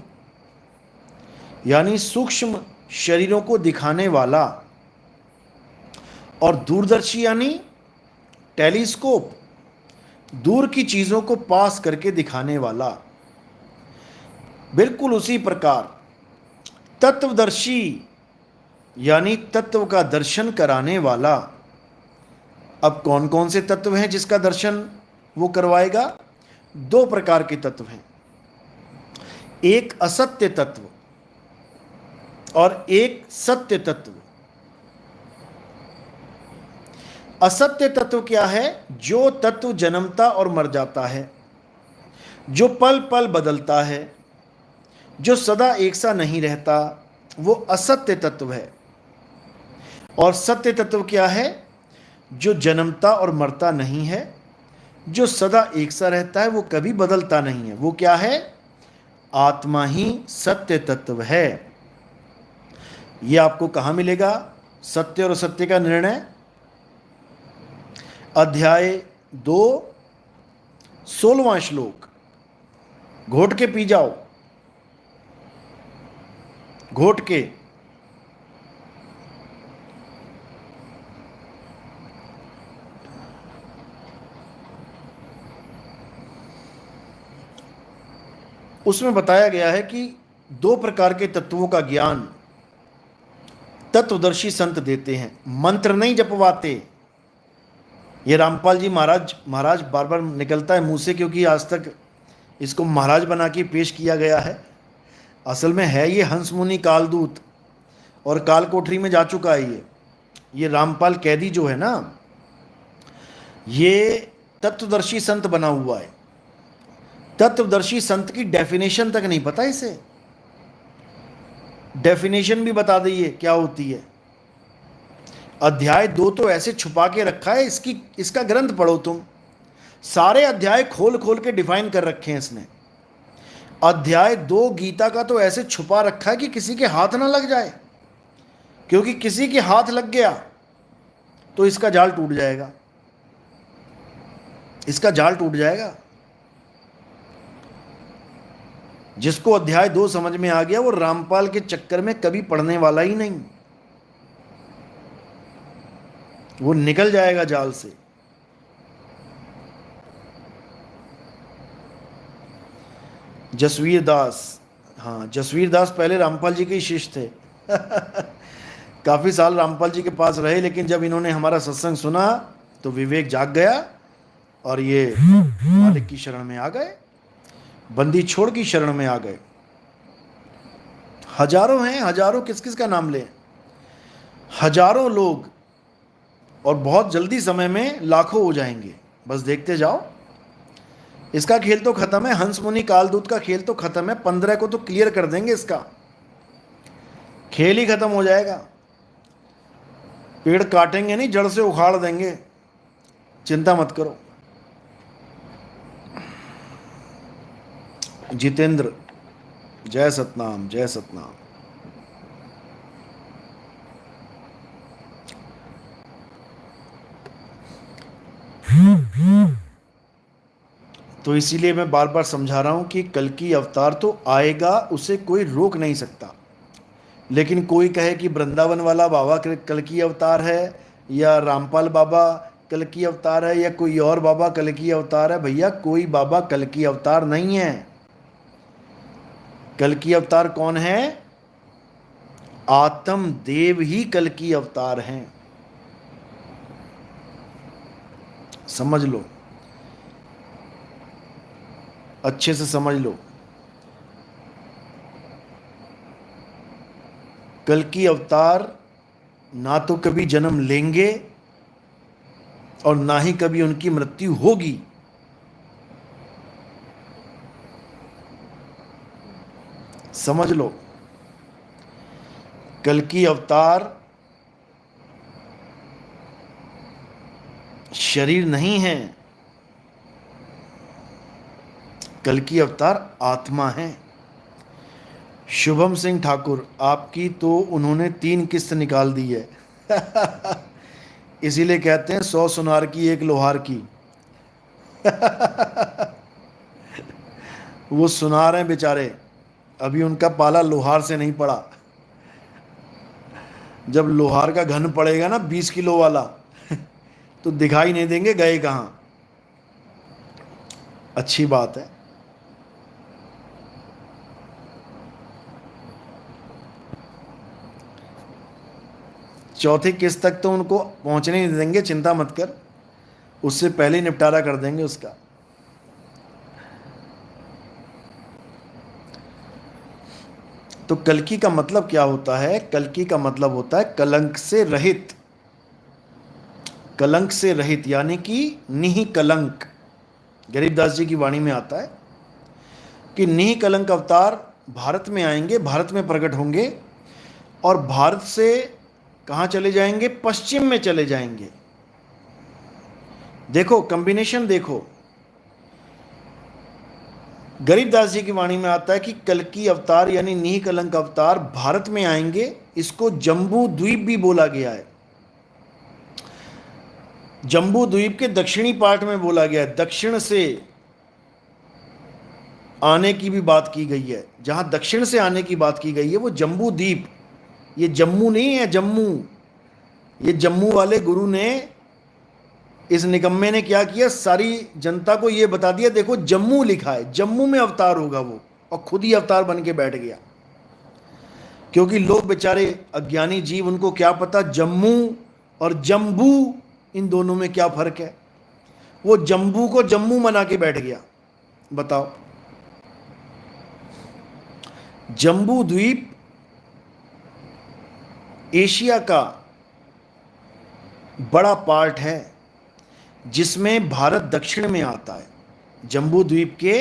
यानी सूक्ष्म शरीरों को दिखाने वाला, और दूरदर्शी यानी टेलीस्कोप, दूर की चीजों को पास करके दिखाने वाला। बिल्कुल उसी प्रकार तत्वदर्शी यानी तत्व का दर्शन कराने वाला। अब कौन कौन से तत्व हैं जिसका दर्शन वो करवाएगा? दो प्रकार के तत्व हैं, एक असत्य तत्व और एक सत्य तत्व। असत्य तत्व क्या है? जो तत्व जन्मता और मर जाता है, जो पल पल बदलता है, जो सदा एक सा नहीं रहता, वो असत्य तत्व है। और सत्य तत्व क्या है? जो जन्मता और मरता नहीं है, जो सदा एक सा रहता है, वो कभी बदलता नहीं है। वो क्या है? आत्मा ही सत्य तत्व है। ये आपको कहाँ मिलेगा सत्य और असत्य का निर्णय? अध्याय 2 16वां श्लोक। घोट के पी जाओ, घोट के। उसमें बताया गया है कि दो प्रकार के तत्वों का ज्ञान तत्वदर्शी संत देते हैं, मंत्र नहीं जपवाते। ये रामपाल जी महाराज बार बार निकलता है मुंह से, क्योंकि आज तक इसको महाराज बना के पेश किया गया है। असल में है ये हंस मुनि कालदूत, और काल कोठरी में जा चुका है। ये रामपाल कैदी जो है ना, ये तत्वदर्शी संत बना हुआ है। तत्वदर्शी संत की डेफिनेशन तक नहीं पता इसे। डेफिनेशन भी बता दीजिए क्या होती है। अध्याय 2 तो ऐसे छुपा के रखा है, इसका ग्रंथ पढ़ो तुम। सारे अध्याय खोल खोल के डिफाइन कर रखे हैं इसने। अध्याय 2 गीता का तो ऐसे छुपा रखा है कि किसी के हाथ ना लग जाए, क्योंकि किसी के हाथ लग गया तो इसका जाल टूट जाएगा, इसका जाल टूट जाएगा। जिसको अध्याय 2 समझ में आ गया वो रामपाल के चक्कर में कभी पड़ने वाला ही नहीं, वो निकल जाएगा जाल से। जसवीर दास, हाँ जसवीर दास पहले रामपाल जी के ही शिष्य थे। काफ़ी साल रामपाल जी के पास रहे, लेकिन जब इन्होंने हमारा सत्संग सुना तो विवेक जाग गया और ये मालिक की शरण में आ गए, बंदी छोड़ की शरण में आ गए। हजारों हैं, हजारों, किस किस का नाम लें, हजारों लोग, और बहुत जल्दी समय में लाखों हो जाएंगे। बस देखते जाओ। इसका खेल तो खत्म है, हंस मुनि कालदूत का खेल तो खत्म है। 15 को तो क्लियर कर देंगे, इसका खेल ही खत्म हो जाएगा। पेड़ काटेंगे नहीं, जड़ से उखाड़ देंगे, चिंता मत करो। जितेंद्र, जय सतनाम, जय सतनाम। तो इसीलिए मैं बार बार समझा रहा हूं कि कल की अवतार तो आएगा, उसे कोई रोक नहीं सकता। लेकिन कोई कहे कि वृंदावन वाला बाबा कल की अवतार है, या रामपाल बाबा कल की अवतार है, या कोई और बाबा कल की अवतार है। भैया कोई बाबा कल की अवतार नहीं है। कल की अवतार कौन है? आत्म देव ही कल की अवतार हैं। समझ लो, अच्छे से समझ लो। कल की अवतार ना तो कभी जन्म लेंगे और ना ही कभी उनकी मृत्यु होगी। समझ लो, कल की अवतार शरीर नहीं है, कल की अवतार आत्मा है। शुभम सिंह ठाकुर, आपकी तो उन्होंने 3 किस्त निकाल दी है। इसीलिए कहते हैं 100 सुनार की 1 लोहार की। वो सुनार हैं बेचारे, अभी उनका पाला लोहार से नहीं पड़ा। जब लोहार का घन पड़ेगा ना 20 किलो वाला, तो दिखाई नहीं देंगे गए कहाँ। अच्छी बात है। चौथी किस्त तक तो उनको पहुंचने नहीं देंगे, चिंता मत कर, उससे पहले ही निपटारा कर देंगे उसका। तो कल्कि का मतलब क्या होता है? कल्कि का मतलब होता है कलंक से रहित। कलंक से रहित यानी कि निःकलंक। गरीबदास जी की वाणी में आता है कि निःकलंक अवतार भारत में आएंगे, भारत में प्रकट होंगे, और भारत से कहाँ चले जाएंगे? पश्चिम में चले जाएंगे। देखो कॉम्बिनेशन देखो, गरीबदास जी की वाणी में आता है कि कल्कि अवतार यानी निःकलंक अवतार भारत में आएंगे। इसको जम्बू द्वीप भी बोला गया है। जम्बू द्वीप के दक्षिणी पार्ट में बोला गया है, दक्षिण से आने की भी बात की गई है। जहां दक्षिण से आने की बात की गई है वो जम्बू द्वीप, ये जम्मू नहीं है। जम्मू, ये जम्मू वाले गुरु ने, इस निकम्मे ने क्या किया, सारी जनता को ये बता दिया देखो जम्मू लिखा है, जम्मू में अवतार होगा वो, और खुद ही अवतार बन के बैठ गया। क्योंकि लोग बेचारे अज्ञानी जीव, उनको क्या पता जम्मू और जम्बू इन दोनों में क्या फर्क है। वो जम्बू को जम्मू बना के बैठ गया। बताओ, जम्बू द्वीप एशिया का बड़ा पार्ट है जिसमें भारत दक्षिण में आता है। जम्बू द्वीप के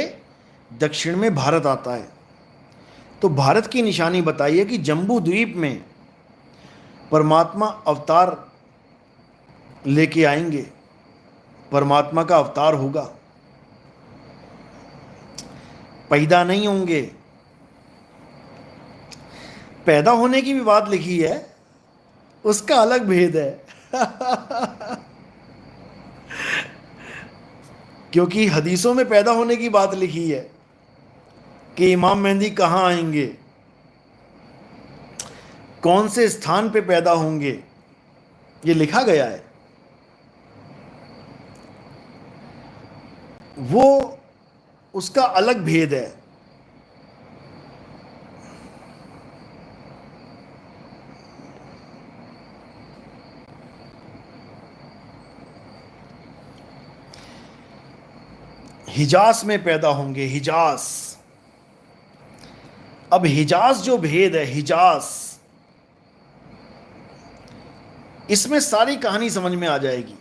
दक्षिण में भारत आता है। तो भारत की निशानी बताइए कि जम्बू द्वीप में परमात्मा अवतार लेके आएंगे, परमात्मा का अवतार होगा। पैदा नहीं होंगे। पैदा होने की भी बात लिखी है, उसका अलग भेद है। क्योंकि हदीसों में पैदा होने की बात लिखी है कि इमाम मेहंदी कहाँ आएंगे, कौन से स्थान पे पैदा होंगे, ये लिखा गया है। वो उसका अलग भेद है। हिजास में पैदा होंगे, हिजास। अब हिजास जो भेद है, हिजास, इसमें सारी कहानी समझ में आ जाएगी।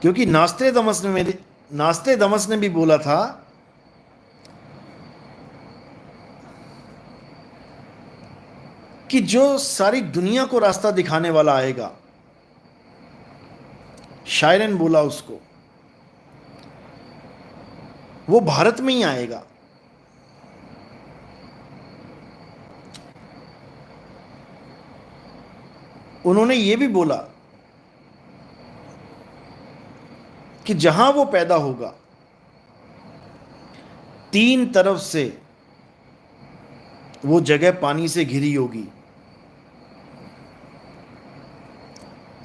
क्योंकि नास्त्रे दमस ने भी बोला था कि जो सारी दुनिया को रास्ता दिखाने वाला आएगा, शायर ने बोला उसको, वो भारत में ही आएगा। उन्होंने ये भी बोला कि जहां वो पैदा होगा 3 तरफ से वो जगह पानी से घिरी होगी।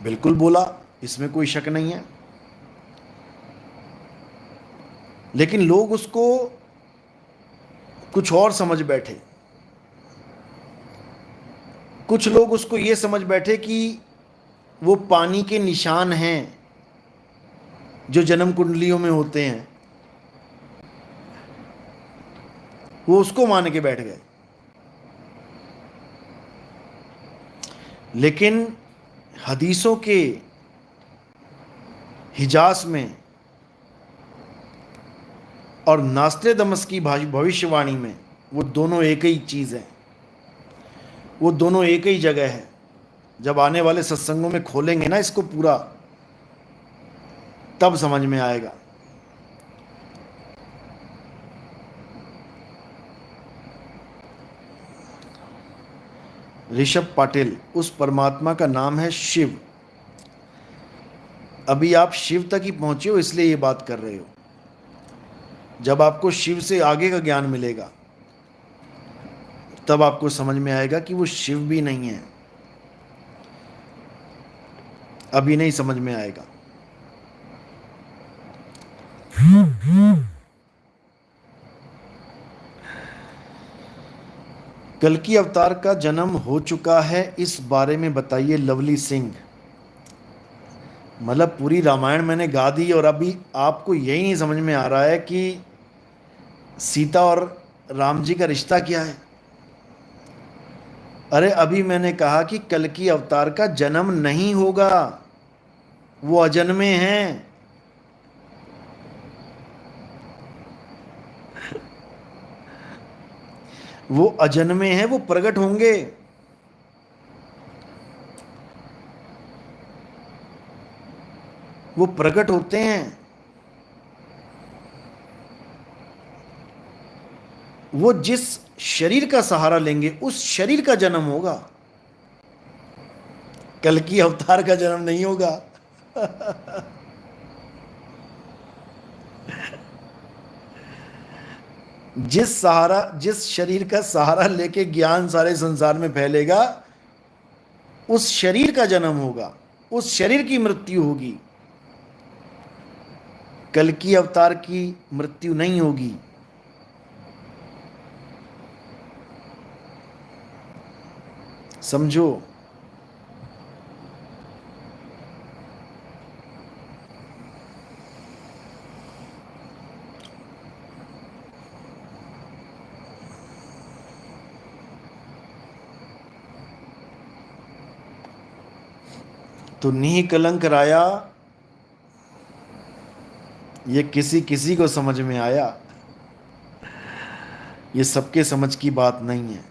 बिल्कुल बोला, इसमें कोई शक नहीं है। लेकिन लोग उसको कुछ और समझ बैठे। कुछ लोग उसको ये समझ बैठे कि वो पानी के निशान हैं जो जन्म कुंडलियों में होते हैं, वो उसको मान के बैठ गए। लेकिन हदीसों के हिजाज में और नास्ट्रेदमस की भविष्यवाणी में वो दोनों एक ही चीज़ है, वो दोनों एक ही जगह है। जब आने वाले सत्संगों में खोलेंगे ना इसको पूरा, तब समझ में आएगा। ऋषभ पाटिल, उस परमात्मा का नाम है शिव। अभी आप शिव तक ही पहुंचे हो इसलिए ये बात कर रहे हो। जब आपको शिव से आगे का ज्ञान मिलेगा तब आपको समझ में आएगा कि वो शिव भी नहीं है। अभी नहीं समझ में आएगा। कल्कि अवतार का जन्म हो चुका है, इस बारे में बताइए लवली सिंह। मतलब पूरी रामायण मैंने गा दी और अभी आपको यही नहीं समझ में आ रहा है कि सीता और राम जी का रिश्ता क्या है। अरे अभी मैंने कहा कि कल्कि अवतार का जन्म नहीं होगा, वो अजन्मे हैं। वो अजन्मे हैं, वो प्रकट होंगे। वो प्रकट होते हैं। वो जिस शरीर का सहारा लेंगे उस शरीर का जन्म होगा, कल्कि अवतार का जन्म नहीं होगा। जिस शरीर का सहारा लेके ज्ञान सारे संसार में फैलेगा, उस शरीर का जन्म होगा, उस शरीर की मृत्यु होगी। कल्कि अवतार की मृत्यु नहीं होगी। समझो। तो नी कलंक राया, ये किसी किसी को समझ में आया, ये सबके समझ की बात नहीं है।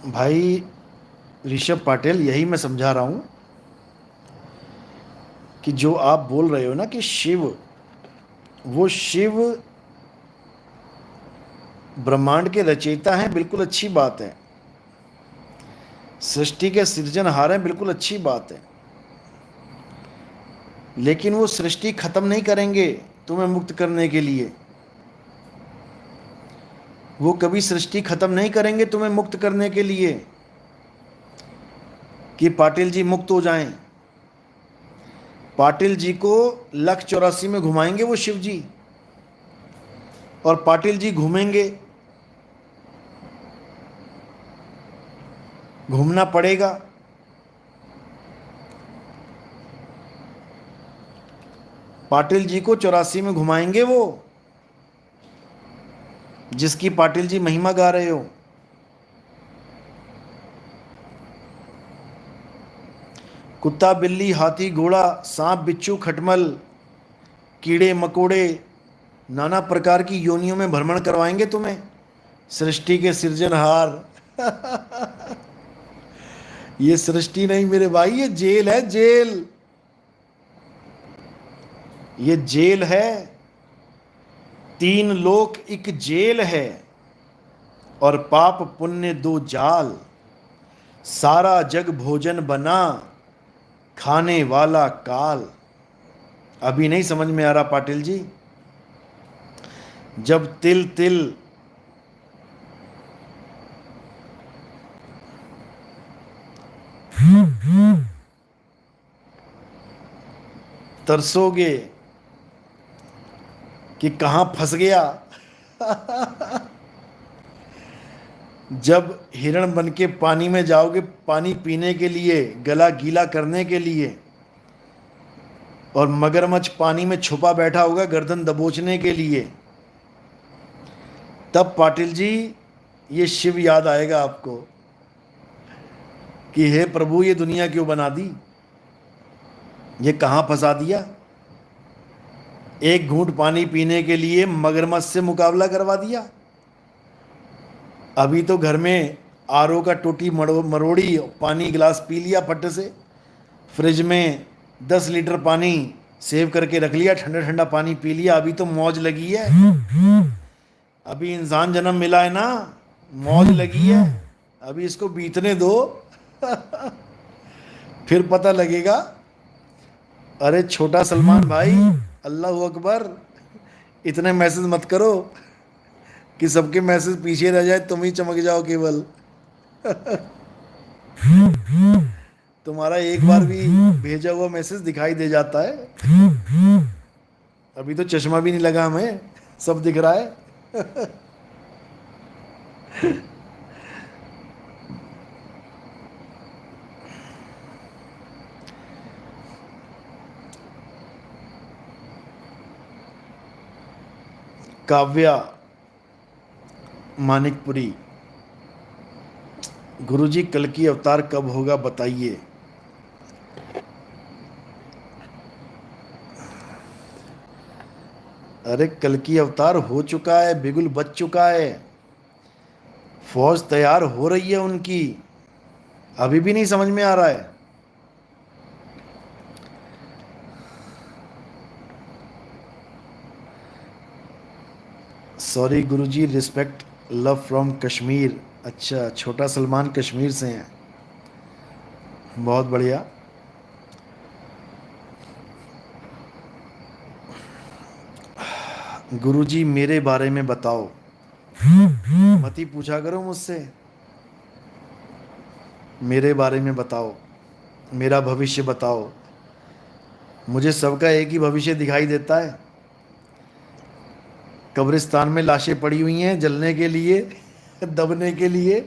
भाई ऋषभ पाटिल, यही मैं समझा रहा हूं कि जो आप बोल रहे हो ना कि शिव, वो शिव ब्रह्मांड के रचयिता हैं, बिल्कुल अच्छी बात है। सृष्टि के सृजनहार हैं, बिल्कुल अच्छी बात है। लेकिन वो सृष्टि खत्म नहीं करेंगे तुम्हें मुक्त करने के लिए। वो कभी सृष्टि खत्म नहीं करेंगे तुम्हें मुक्त करने के लिए कि पाटिल जी मुक्त हो जाएं। पाटिल जी को 1,84 में घुमाएंगे वो शिव जी, और पाटिल जी घूमेंगे। घूमना पड़ेगा। पाटिल जी को 84 में घुमाएंगे वो, जिसकी पाटिल जी महिमा गा रहे हो। कुत्ता बिल्ली हाथी घोड़ा सांप बिच्छू खटमल कीड़े मकोड़े नाना प्रकार की योनियों में भ्रमण करवाएंगे तुम्हें, सृष्टि के सृजनहार। ये सृष्टि नहीं मेरे भाई, ये जेल है, जेल। ये जेल है, 3 लोक एक जेल है, और पाप पुण्य 2 जाल। सारा जग भोजन बना, खाने वाला काल। अभी नहीं समझ में आ रहा पाटिल जी? जब तिल तिल तरसोगे कि कहां फंस गया। जब हिरण बन के पानी में जाओगे पानी पीने के लिए, गला गीला करने के लिए, और मगरमच्छ पानी में छुपा बैठा होगा गर्दन दबोचने के लिए, तब पाटिल जी ये शिव याद आएगा आपको कि हे प्रभु, ये दुनिया क्यों बना दी, ये कहां फंसा दिया। एक घूंट पानी पीने के लिए मगरमच्छ से मुकाबला करवा दिया। अभी तो घर में आरओ का टोटी मरोड़ी पानी गिलास पी लिया फट से, फ्रिज में 10 लीटर पानी सेव करके रख लिया, ठंडा ठंडा पानी पी लिया, अभी तो मौज लगी है। अभी इंसान जन्म मिला है ना, मौज लगी है, अभी इसको बीतने दो। फिर पता लगेगा। अरे छोटा सलमान भाई, अल्लाह अकबर, इतने मैसेज मत करो कि सबके मैसेज पीछे रह जाए, तुम ही चमक जाओ केवल। तुम्हारा एक बार भी भेजा हुआ मैसेज दिखाई दे जाता है। अभी तो चश्मा भी नहीं लगा हमें, सब दिख रहा है। काव्या मानिकपुरी, गुरुजी कल की अवतार कब होगा बताइए। अरे कल की अवतार हो चुका है, बिगुल बच चुका है, फौज तैयार हो रही है उनकी, अभी भी नहीं समझ में आ रहा है। Sorry Guruji, respect love from Kashmir. अच्छा, छोटा सलमान कश्मीर से हैं, बहुत बढ़िया। गुरुजी मेरे बारे में बताओ, मत ही पूछा करो मुझसे, मेरे बारे में बताओ, मेरा भविष्य बताओ। मुझे सबका एक ही भविष्य दिखाई देता है। कब्रिस्तान में लाशें पड़ी हुई हैं जलने के लिए, दबने के लिए,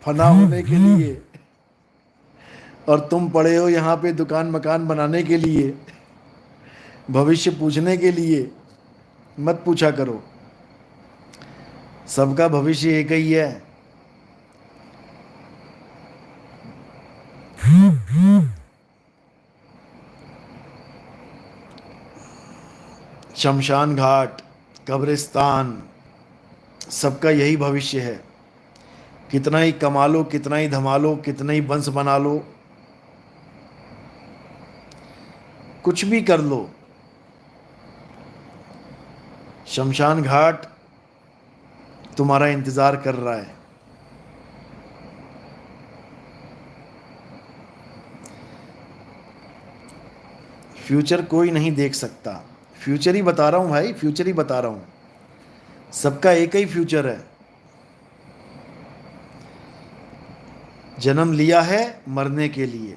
फना होने के लिए, और तुम पड़े हो यहाँ पे दुकान मकान बनाने के लिए, भविष्य पूछने के लिए। मत पूछा करो, सबका भविष्य एक ही है। शमशान घाट, कब्रिस्तान, सबका यही भविष्य है। कितना ही कमा लो, कितना ही धमा लो, कितना ही वंश बना लो, कुछ भी कर लो, शमशान घाट तुम्हारा इंतजार कर रहा है। फ्यूचर कोई नहीं देख सकता, फ्यूचर ही बता रहा हूं भाई, फ्यूचर ही बता रहा हूं। सबका एक ही फ्यूचर है। जन्म लिया है मरने के लिए,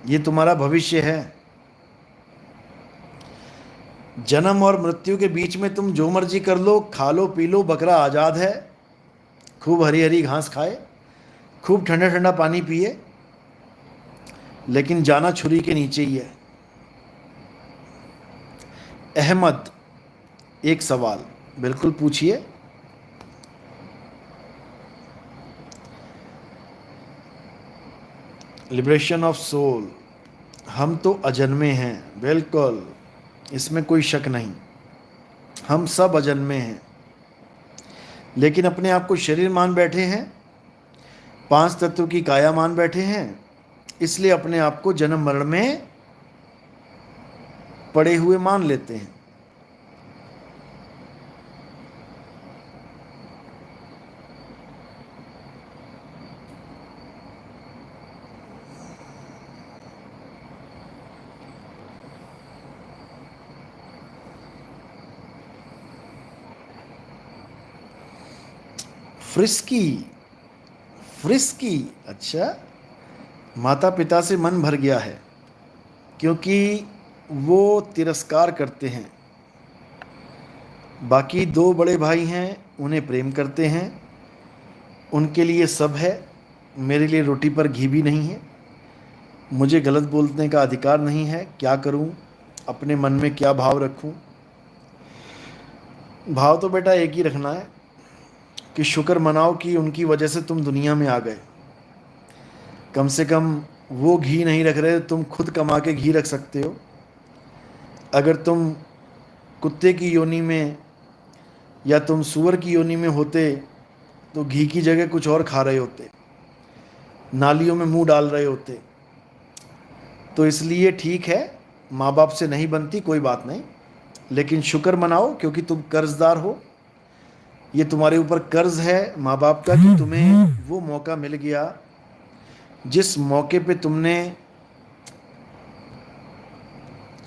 ये तुम्हारा भविष्य है। जन्म और मृत्यु के बीच में तुम जो मर्जी कर लो, खा लो पी लो, बकरा आज़ाद है। खूब हरी हरी घास खाए, खूब ठंडा ठंडा पानी पिए, लेकिन जाना छुरी के नीचे ही है। अहमद, एक सवाल बिल्कुल पूछिए। लिबरेशन ऑफ सोल, हम तो अजन्मे हैं, बिल्कुल, इसमें कोई शक नहीं, हम सब अजन्मे हैं, लेकिन अपने आप को शरीर मान बैठे हैं, पांच तत्व की काया मान बैठे हैं, इसलिए अपने आप को जन्म मरण में पड़े हुए मान लेते हैं। फ्रिस्की, फ्रिस्की, अच्छा, माता पिता से मन भर गया है क्योंकि वो तिरस्कार करते हैं। बाकी दो बड़े भाई हैं, उन्हें प्रेम करते हैं, उनके लिए सब है, मेरे लिए रोटी पर घी भी नहीं है, मुझे गलत बोलने का अधिकार नहीं है, क्या करूं, अपने मन में क्या भाव रखूं। भाव तो बेटा एक ही रखना है कि शुक्र मनाओ कि उनकी वजह से तुम दुनिया में आ गए। कम से कम वो घी नहीं रख रहे, तुम खुद कमा के घी रख सकते हो। अगर तुम कुत्ते की योनि में या तुम सूअर की योनि में होते तो घी की जगह कुछ और खा रहे होते, नालियों में मुंह डाल रहे होते। तो इसलिए ठीक है, माँ बाप से नहीं बनती कोई बात नहीं, लेकिन शुक्र मनाओ क्योंकि तुम कर्जदार हो। ये तुम्हारे ऊपर कर्ज है माँ बाप का कि तुम्हें वो मौका मिल गया जिस मौके पे तुमने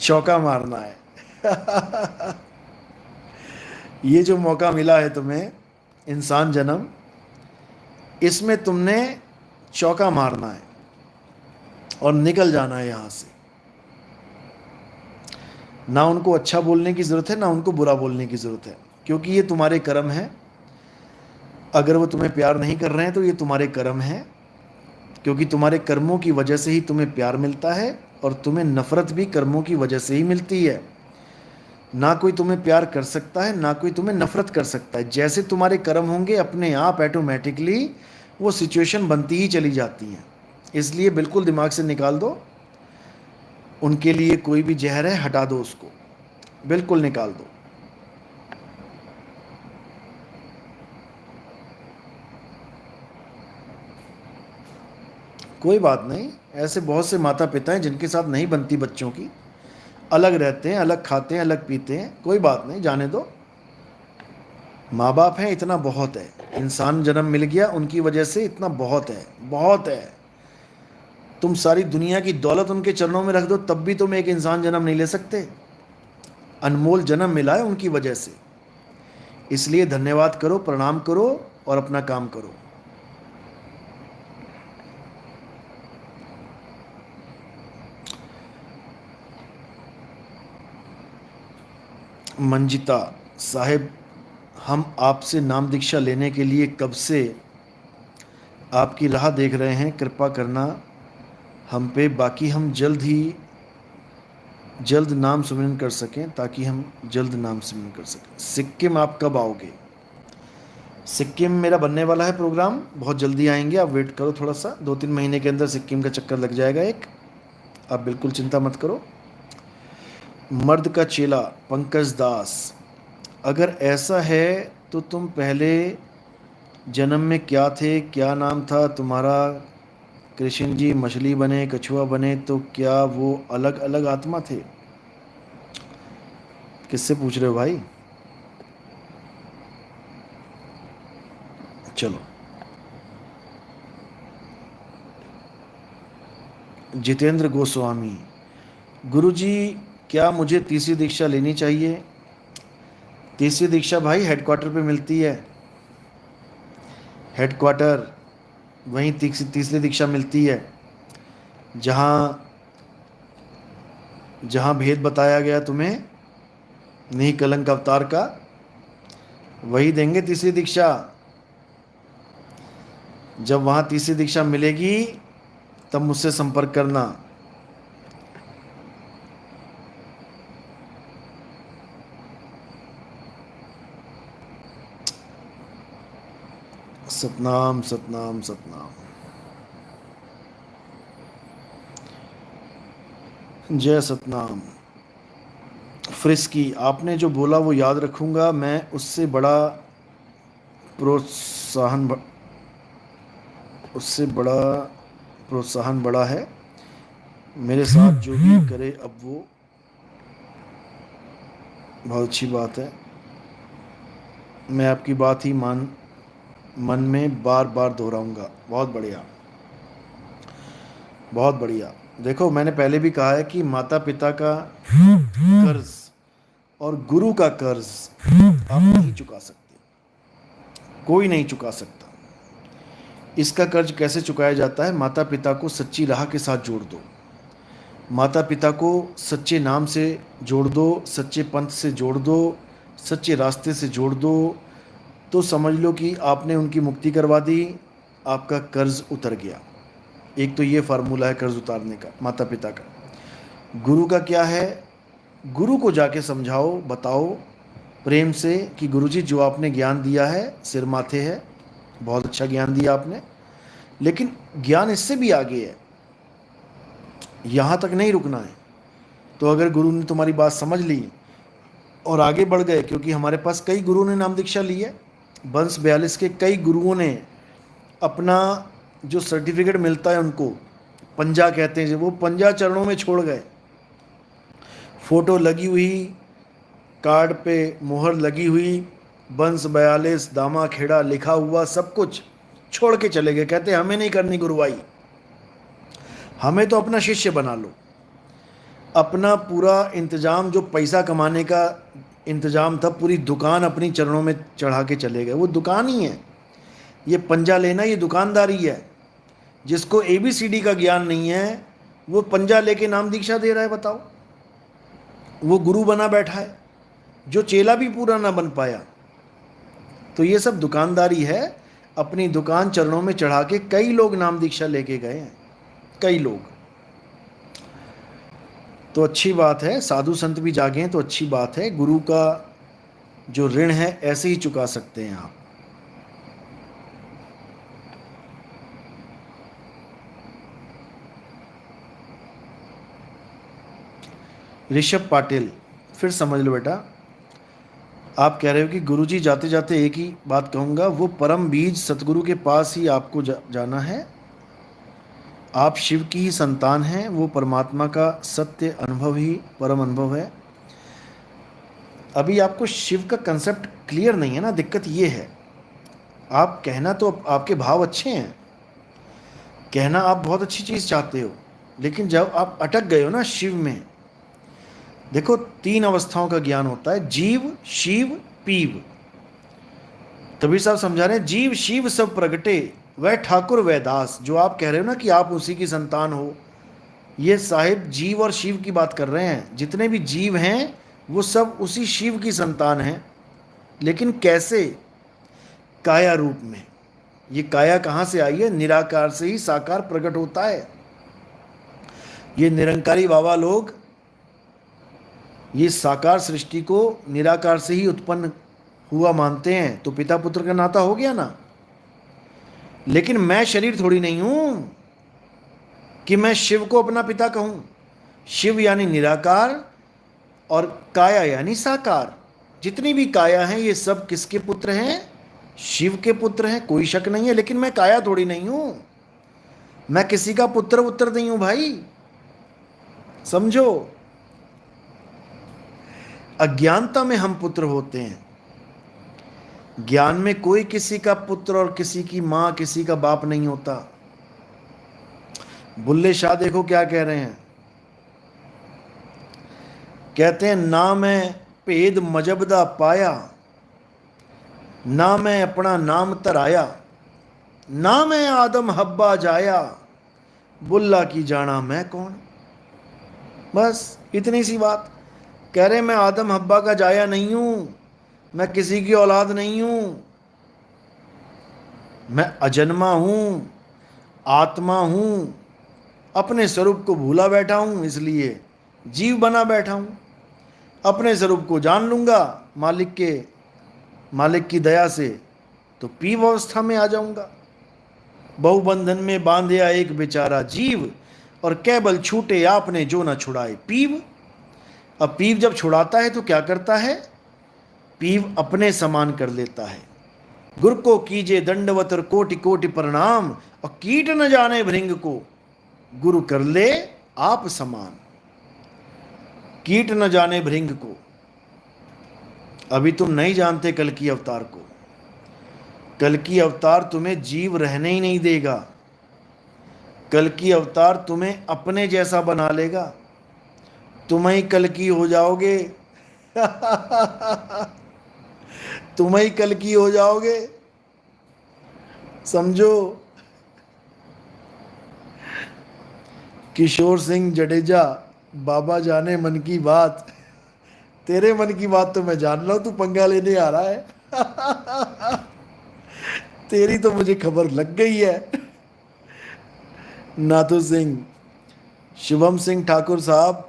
चौका मारना है। ये जो मौका मिला है तुम्हें, इंसान जन्म, इसमें तुमने चौका मारना है और निकल जाना है यहाँ से। ना उनको अच्छा बोलने की ज़रूरत है, ना उनको बुरा बोलने की ज़रूरत है, क्योंकि ये तुम्हारे कर्म है। अगर वो तुम्हें प्यार नहीं कर रहे हैं तो ये तुम्हारे कर्म है, क्योंकि तुम्हारे कर्मों की वजह से ही तुम्हें प्यार मिलता है, और तुम्हें नफ़रत भी कर्मों की वजह से ही मिलती है। ना कोई तुम्हें प्यार कर सकता है, ना कोई तुम्हें नफ़रत कर सकता है। जैसे तुम्हारे कर्म होंगे, अपने आप ऑटोमेटिकली वो सिचुएशन बनती ही चली जाती हैं। इसलिए बिल्कुल दिमाग से निकाल दो, उनके लिए कोई भी जहर है हटा दो उसको, बिल्कुल निकाल दो। कोई बात नहीं, ऐसे बहुत से माता पिता हैं जिनके साथ नहीं बनती बच्चों की, अलग रहते हैं, अलग खाते हैं, अलग पीते हैं, कोई बात नहीं, जाने दो। माँ बाप हैं, इतना बहुत है। इंसान जन्म मिल गया उनकी वजह से, इतना बहुत है, बहुत है। तुम सारी दुनिया की दौलत उनके चरणों में रख दो तब भी तुम एक इंसान जन्म नहीं ले सकते। अनमोल जन्म मिला है उनकी वजह से, इसलिए धन्यवाद करो, प्रणाम करो और अपना काम करो। मंजिता साहिब, हम आपसे नाम दीक्षा लेने के लिए कब से आपकी राह देख रहे हैं, कृपा करना हम पे, बाकी हम जल्द नाम सिमरन कर सकें, ताकि हम जल्द नाम सिमरन कर सकें। सिक्किम आप कब आओगे? सिक्किम मेरा बनने वाला है प्रोग्राम, बहुत जल्दी आएंगे, आप वेट करो थोड़ा सा, 2-3 महीने के अंदर सिक्किम का चक्कर लग जाएगा एक, आप बिल्कुल चिंता मत करो। मर्द का चेला पंकज दास, अगर ऐसा है तो तुम पहले जन्म में क्या थे, क्या नाम था तुम्हारा? कृष्ण जी मछली बने, कछुआ बने, तो क्या वो अलग अलग आत्मा थे? किससे पूछ रहे हो भाई? चलो, जितेंद्र गोस्वामी, गुरुजी क्या मुझे तीसरी दीक्षा लेनी चाहिए? तीसरी दीक्षा भाई हेडक्वार्टर पे मिलती है, हेडक्वार्टर, वहीं तीसरी दीक्षा मिलती है, जहाँ जहाँ भेद बताया गया तुम्हें नहीं कलंक अवतार का, वही देंगे तीसरी दीक्षा। जब वहाँ तीसरी दीक्षा मिलेगी तब मुझसे संपर्क करना। सतनाम सतनाम सतनाम। जय सतनाम। फ्रिस्की, आपने जो बोला वो याद रखूंगा मैं। प्रोत्साहन ब- उससे बड़ा प्रोत्साहन बड़ा है। मेरे साथ जो भी करे अब वो बहुत अच्छी बात है। मैं आपकी बात ही मन में बार बार दोहराऊंगा। बहुत बढ़िया, बहुत बढ़िया। देखो, मैंने पहले भी कहा है कि माता पिता का कर्ज और गुरु का कर्ज आप नहीं चुका सकते, कोई नहीं चुका सकता। इसका कर्ज कैसे चुकाया जाता है? माता पिता को सच्ची राह के साथ जोड़ दो, माता पिता को सच्चे नाम से जोड़ दो, सच्चे पंथ से जोड़ दो, सच्चे रास्ते से जोड़ दो, तो समझ लो कि आपने उनकी मुक्ति करवा दी, आपका कर्ज उतर गया। एक तो ये फार्मूला है कर्ज उतारने का, माता पिता का। गुरु का क्या है? गुरु को जाके समझाओ, बताओ प्रेम से कि गुरुजी जो आपने ज्ञान दिया है सिर माथे है, बहुत अच्छा ज्ञान दिया आपने, लेकिन ज्ञान इससे भी आगे है, यहाँ तक नहीं रुकना है। तो अगर गुरु ने तुम्हारी बात समझ ली और आगे बढ़ गए, क्योंकि हमारे पास कई गुरु ने नाम दीक्षा ली है, वंश 42 के कई गुरुओं ने अपना जो सर्टिफिकेट मिलता है उनको पंजा कहते हैं, वो पंजा चरणों में छोड़ गए। फोटो लगी हुई, कार्ड पे मोहर लगी हुई, वंश 42 दामा खेड़ा लिखा हुआ, सब कुछ छोड़ के चले गए। कहते हमें नहीं करनी गुरुवाई, हमें तो अपना शिष्य बना लो। अपना पूरा इंतजाम, जो पैसा कमाने का इंतजाम था, पूरी दुकान अपनी चरणों में चढ़ा के चले गए। वो दुकान ही है, ये पंजा लेना ये दुकानदारी है। जिसको ABCD का ज्ञान नहीं है वो पंजा लेके नाम दीक्षा दे रहा है, बताओ। वो गुरु बना बैठा है जो चेला भी पूरा ना बन पाया। तो ये सब दुकानदारी है। अपनी दुकान चरणों में चढ़ा के कई लोग नाम दीक्षा लेके गए हैं, कई लोग। तो अच्छी बात है, साधु संत भी जागे हैं तो अच्छी बात है। गुरु का जो ऋण है ऐसे ही चुका सकते हैं आप। ऋषभ पाटिल, फिर समझ लो बेटा, आप कह रहे हो कि गुरुजी जाते जाते एक ही बात कहूँगा, वो परम बीज सतगुरु के पास ही आपको जाना है। आप शिव की ही संतान हैं, वो परमात्मा का सत्य अनुभव ही परम अनुभव है। अभी आपको शिव का कंसेप्ट क्लियर नहीं है ना, दिक्कत ये है। आप कहना तो आपके भाव अच्छे हैं, कहना आप बहुत अच्छी चीज़ चाहते हो, लेकिन जब आप अटक गए हो ना शिव में, देखो 3 अवस्थाओं का ज्ञान होता है, जीव शिव पीव। तभी साहब समझा रहे हैं, जीव शिव सब प्रगटे वह ठाकुर वह दास। जो आप कह रहे हो ना कि आप उसी की संतान हो, ये साहिब जीव और शिव की बात कर रहे हैं। जितने भी जीव हैं वो सब उसी शिव की संतान हैं, लेकिन कैसे? काया रूप में। ये काया कहाँ से आई है? निराकार से ही साकार प्रकट होता है। ये निरंकारी बाबा लोग ये साकार सृष्टि को निराकार से ही उत्पन्न हुआ मानते हैं, तो पिता पुत्र का नाता हो गया ना। लेकिन मैं शरीर थोड़ी नहीं हूं कि मैं शिव को अपना पिता कहूं। शिव यानी निराकार और काया यानी साकार। जितनी भी काया हैं ये सब किसके पुत्र हैं? शिव के पुत्र हैं, कोई शक नहीं है। लेकिन मैं काया थोड़ी नहीं हूं, मैं किसी का पुत्र उत्तर नहीं हूं भाई, समझो। अज्ञानता में हम पुत्र होते हैं, ज्ञान में कोई किसी का पुत्र और किसी की मां, किसी का बाप नहीं होता। बुल्ले शाह देखो क्या कह रहे हैं, कहते हैं ना मैं भेद मजबदा पाया, ना मैं अपना नाम तराया, ना मैं आदम हब्बा जाया, बुल्ला की जाना मैं कौन। बस इतनी सी बात। कह रहे मैं आदम हब्बा का जाया नहीं हूं, मैं किसी की औलाद नहीं हूं, मैं अजन्मा हूं, आत्मा हूं, अपने स्वरूप को भूला बैठा हूं, इसलिए जीव बना बैठा हूं। अपने स्वरूप को जान लूंगा मालिक की दया से, तो पीव अवस्था में आ जाऊंगा। बहुबंधन में बांधया एक बेचारा जीव, और केवल छूटे आपने जो न छुड़ाए पीव। अब पीव जब छुड़ाता है तो क्या करता है? पीव अपने समान कर लेता है। गुरु को कीजे दंडवत और कोटि कोटि प्रणाम, और कीट न जाने भृंग को गुरु कर ले आप समान। कीट न जाने भृंग को। अभी तुम नहीं जानते कल की अवतार को। कल की अवतार तुम्हें जीव रहने ही नहीं देगा। कल की अवतार तुम्हें अपने जैसा बना लेगा। तुम ही कल की हो जाओगे। तुम ही कल की हो जाओगे, समझो। किशोर सिंह जडेजा, बाबा जाने मन की बात। तेरे मन की बात तो मैं जान रहा हूं, तू पंगा लेने आ रहा है। तेरी तो मुझे खबर लग गई है। नाथू सिंह, शुभम सिंह ठाकुर साहब,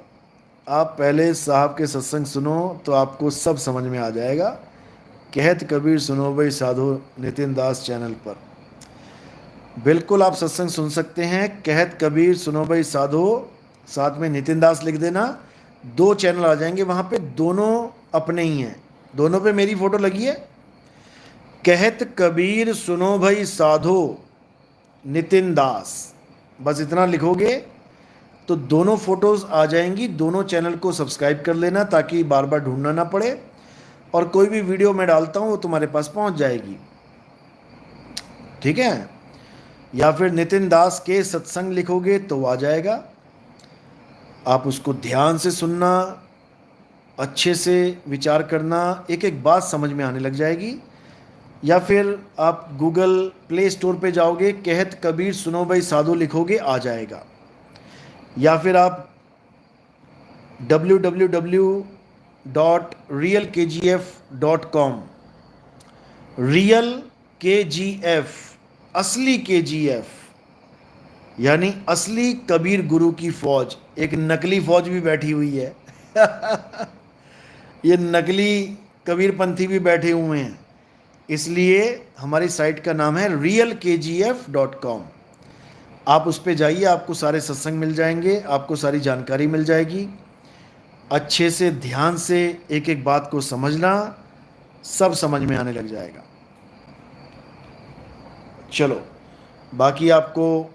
आप पहले साहब के सत्संग सुनो तो आपको सब समझ में आ जाएगा। कहत कबीर सुनो भाई साधो, नितिन दास चैनल पर बिल्कुल आप सत्संग सुन सकते हैं। कहत कबीर सुनो भाई साधो, साथ में नितिन दास लिख देना, 2 चैनल आ जाएंगे वहां पे, दोनों अपने ही हैं, दोनों पे मेरी फोटो लगी है। कहत कबीर सुनो भाई साधो नितिन दास, बस इतना लिखोगे तो दोनों फोटोज आ जाएंगी। दोनों चैनल को सब्सक्राइब कर लेना ताकि बार बार ढूंढना ना पड़े, और कोई भी वीडियो मैं डालता हूं वो तुम्हारे पास पहुंच जाएगी, ठीक है। या फिर नितिन दास के सत्संग लिखोगे तो आ जाएगा। आप उसको ध्यान से सुनना, अच्छे से विचार करना, एक एक बात समझ में आने लग जाएगी। या फिर आप गूगल प्ले स्टोर पे जाओगे, कहत कबीर सुनो भाई साधु लिखोगे, आ जाएगा। या फिर आप www.realkgf.com, रियल KGF, असली KGF, यानी असली कबीर गुरु की फौज। एक नकली फौज भी बैठी हुई है। ये नकली कबीरपंथी भी बैठे हुए हैं, इसलिए हमारी साइट का नाम है realkgf.com। आप उस पर जाइए, आपको सारे सत्संग मिल जाएंगे, आपको सारी जानकारी मिल जाएगी। अच्छे से ध्यान से एक एक बात को समझना, सब समझ में आने लग जाएगा। चलो, बाकी आपको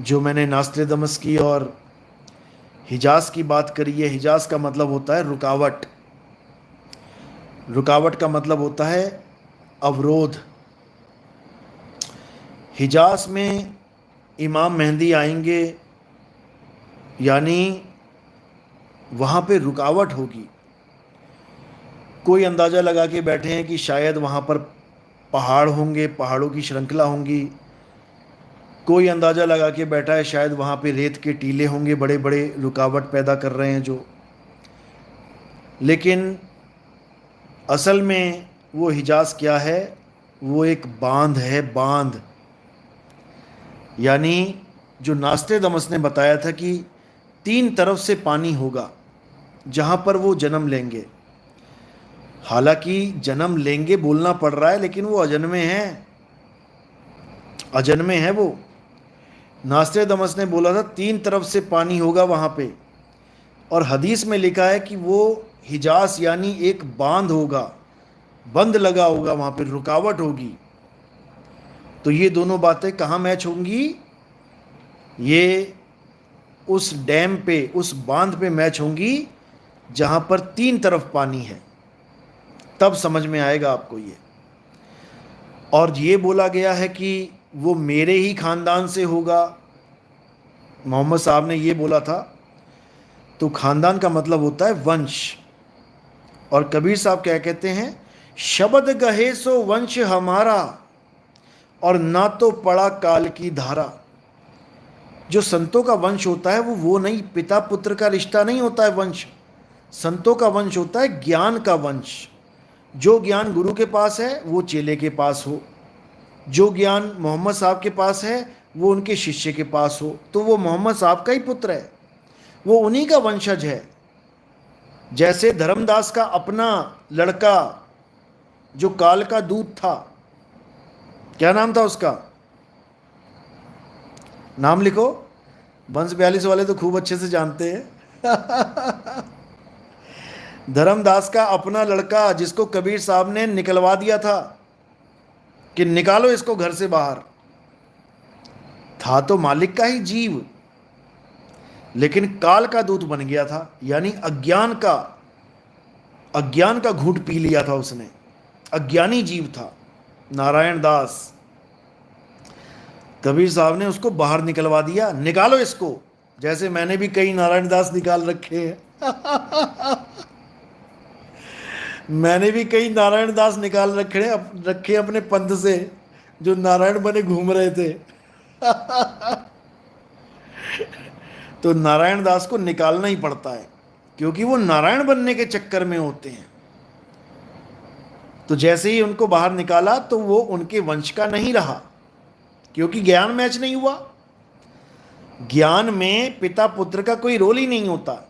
जो मैंने नास्त्रेदमस की और हिजाज की बात करी है, हिजाज का मतलब होता है रुकावट। रुकावट का मतलब होता है अवरोध। हिजाज में इमाम मेहंदी आएंगे, यानी वहाँ पे रुकावट होगी। कोई अंदाज़ा लगा के बैठे हैं कि शायद वहाँ पर पहाड़ होंगे, पहाड़ों की श्रृंखला होंगी। कोई अंदाज़ा लगा के बैठा है शायद वहाँ पे रेत के टीले होंगे, बड़े बड़े रुकावट पैदा कर रहे हैं जो। लेकिन असल में वो हिजाज क्या है? वो एक बांध है, बांध। यानी जो नास्त्रेदमस ने बताया था कि 3 तरफ से पानी होगा जहाँ पर वो जन्म लेंगे। हालांकि जन्म लेंगे बोलना पड़ रहा है, लेकिन वो अजन्मे हैं, अजन्मे हैं वो। नास्त्रेदमस ने बोला था 3 तरफ से पानी होगा वहाँ पे, और हदीस में लिखा है कि वो हिजाज यानी एक बांध होगा, बंद लगा होगा, वहाँ पे रुकावट होगी। तो ये दोनों बातें कहाँ मैच होंगी? ये उस डैम पे, उस बांध पे मैच होंगी जहाँ पर 3 तरफ पानी है। तब समझ में आएगा आपको ये। और ये बोला गया है कि वो मेरे ही खानदान से होगा, मोहम्मद साहब ने ये बोला था। तो खानदान का मतलब होता है वंश। और कबीर साहब क्या कहते हैं? शब्द गहे सो वंश हमारा, और ना तो पड़ा काल की धारा। जो संतों का वंश होता है वो नहीं, पिता पुत्र का रिश्ता नहीं होता है वंश। संतों का वंश होता है ज्ञान का वंश। जो ज्ञान गुरु के पास है वो चेले के पास हो, जो ज्ञान मोहम्मद साहब के पास है वो उनके शिष्य के पास हो, तो वो मोहम्मद साहब का ही पुत्र है, वो उन्हीं का वंशज है। जैसे धर्मदास का अपना लड़का जो काल का दूत था, क्या नाम था उसका? नाम लिखो। वंश 42 वाले तो खूब अच्छे से जानते हैं। धर्मदास का अपना लड़का, जिसको कबीर साहब ने निकलवा दिया था कि निकालो इसको घर से बाहर, था तो मालिक का ही जीव, लेकिन काल का दूत बन गया था। यानी अज्ञान का घूंट पी लिया था उसने, अज्ञानी जीव था नारायण दास। कबीर साहब ने उसको बाहर निकलवा दिया, निकालो इसको। जैसे मैंने भी कई नारायण दास निकाल रखे हैं। मैंने भी कई नारायण दास निकाल रखे अपने पंथ से, जो नारायण बने घूम रहे थे। तो नारायण दास को निकालना ही पड़ता है, क्योंकि वो नारायण बनने के चक्कर में होते हैं। तो जैसे ही उनको बाहर निकाला तो वो उनके वंश का नहीं रहा, क्योंकि ज्ञान मैच नहीं हुआ। ज्ञान में पिता पुत्र का कोई रोल ही नहीं होता,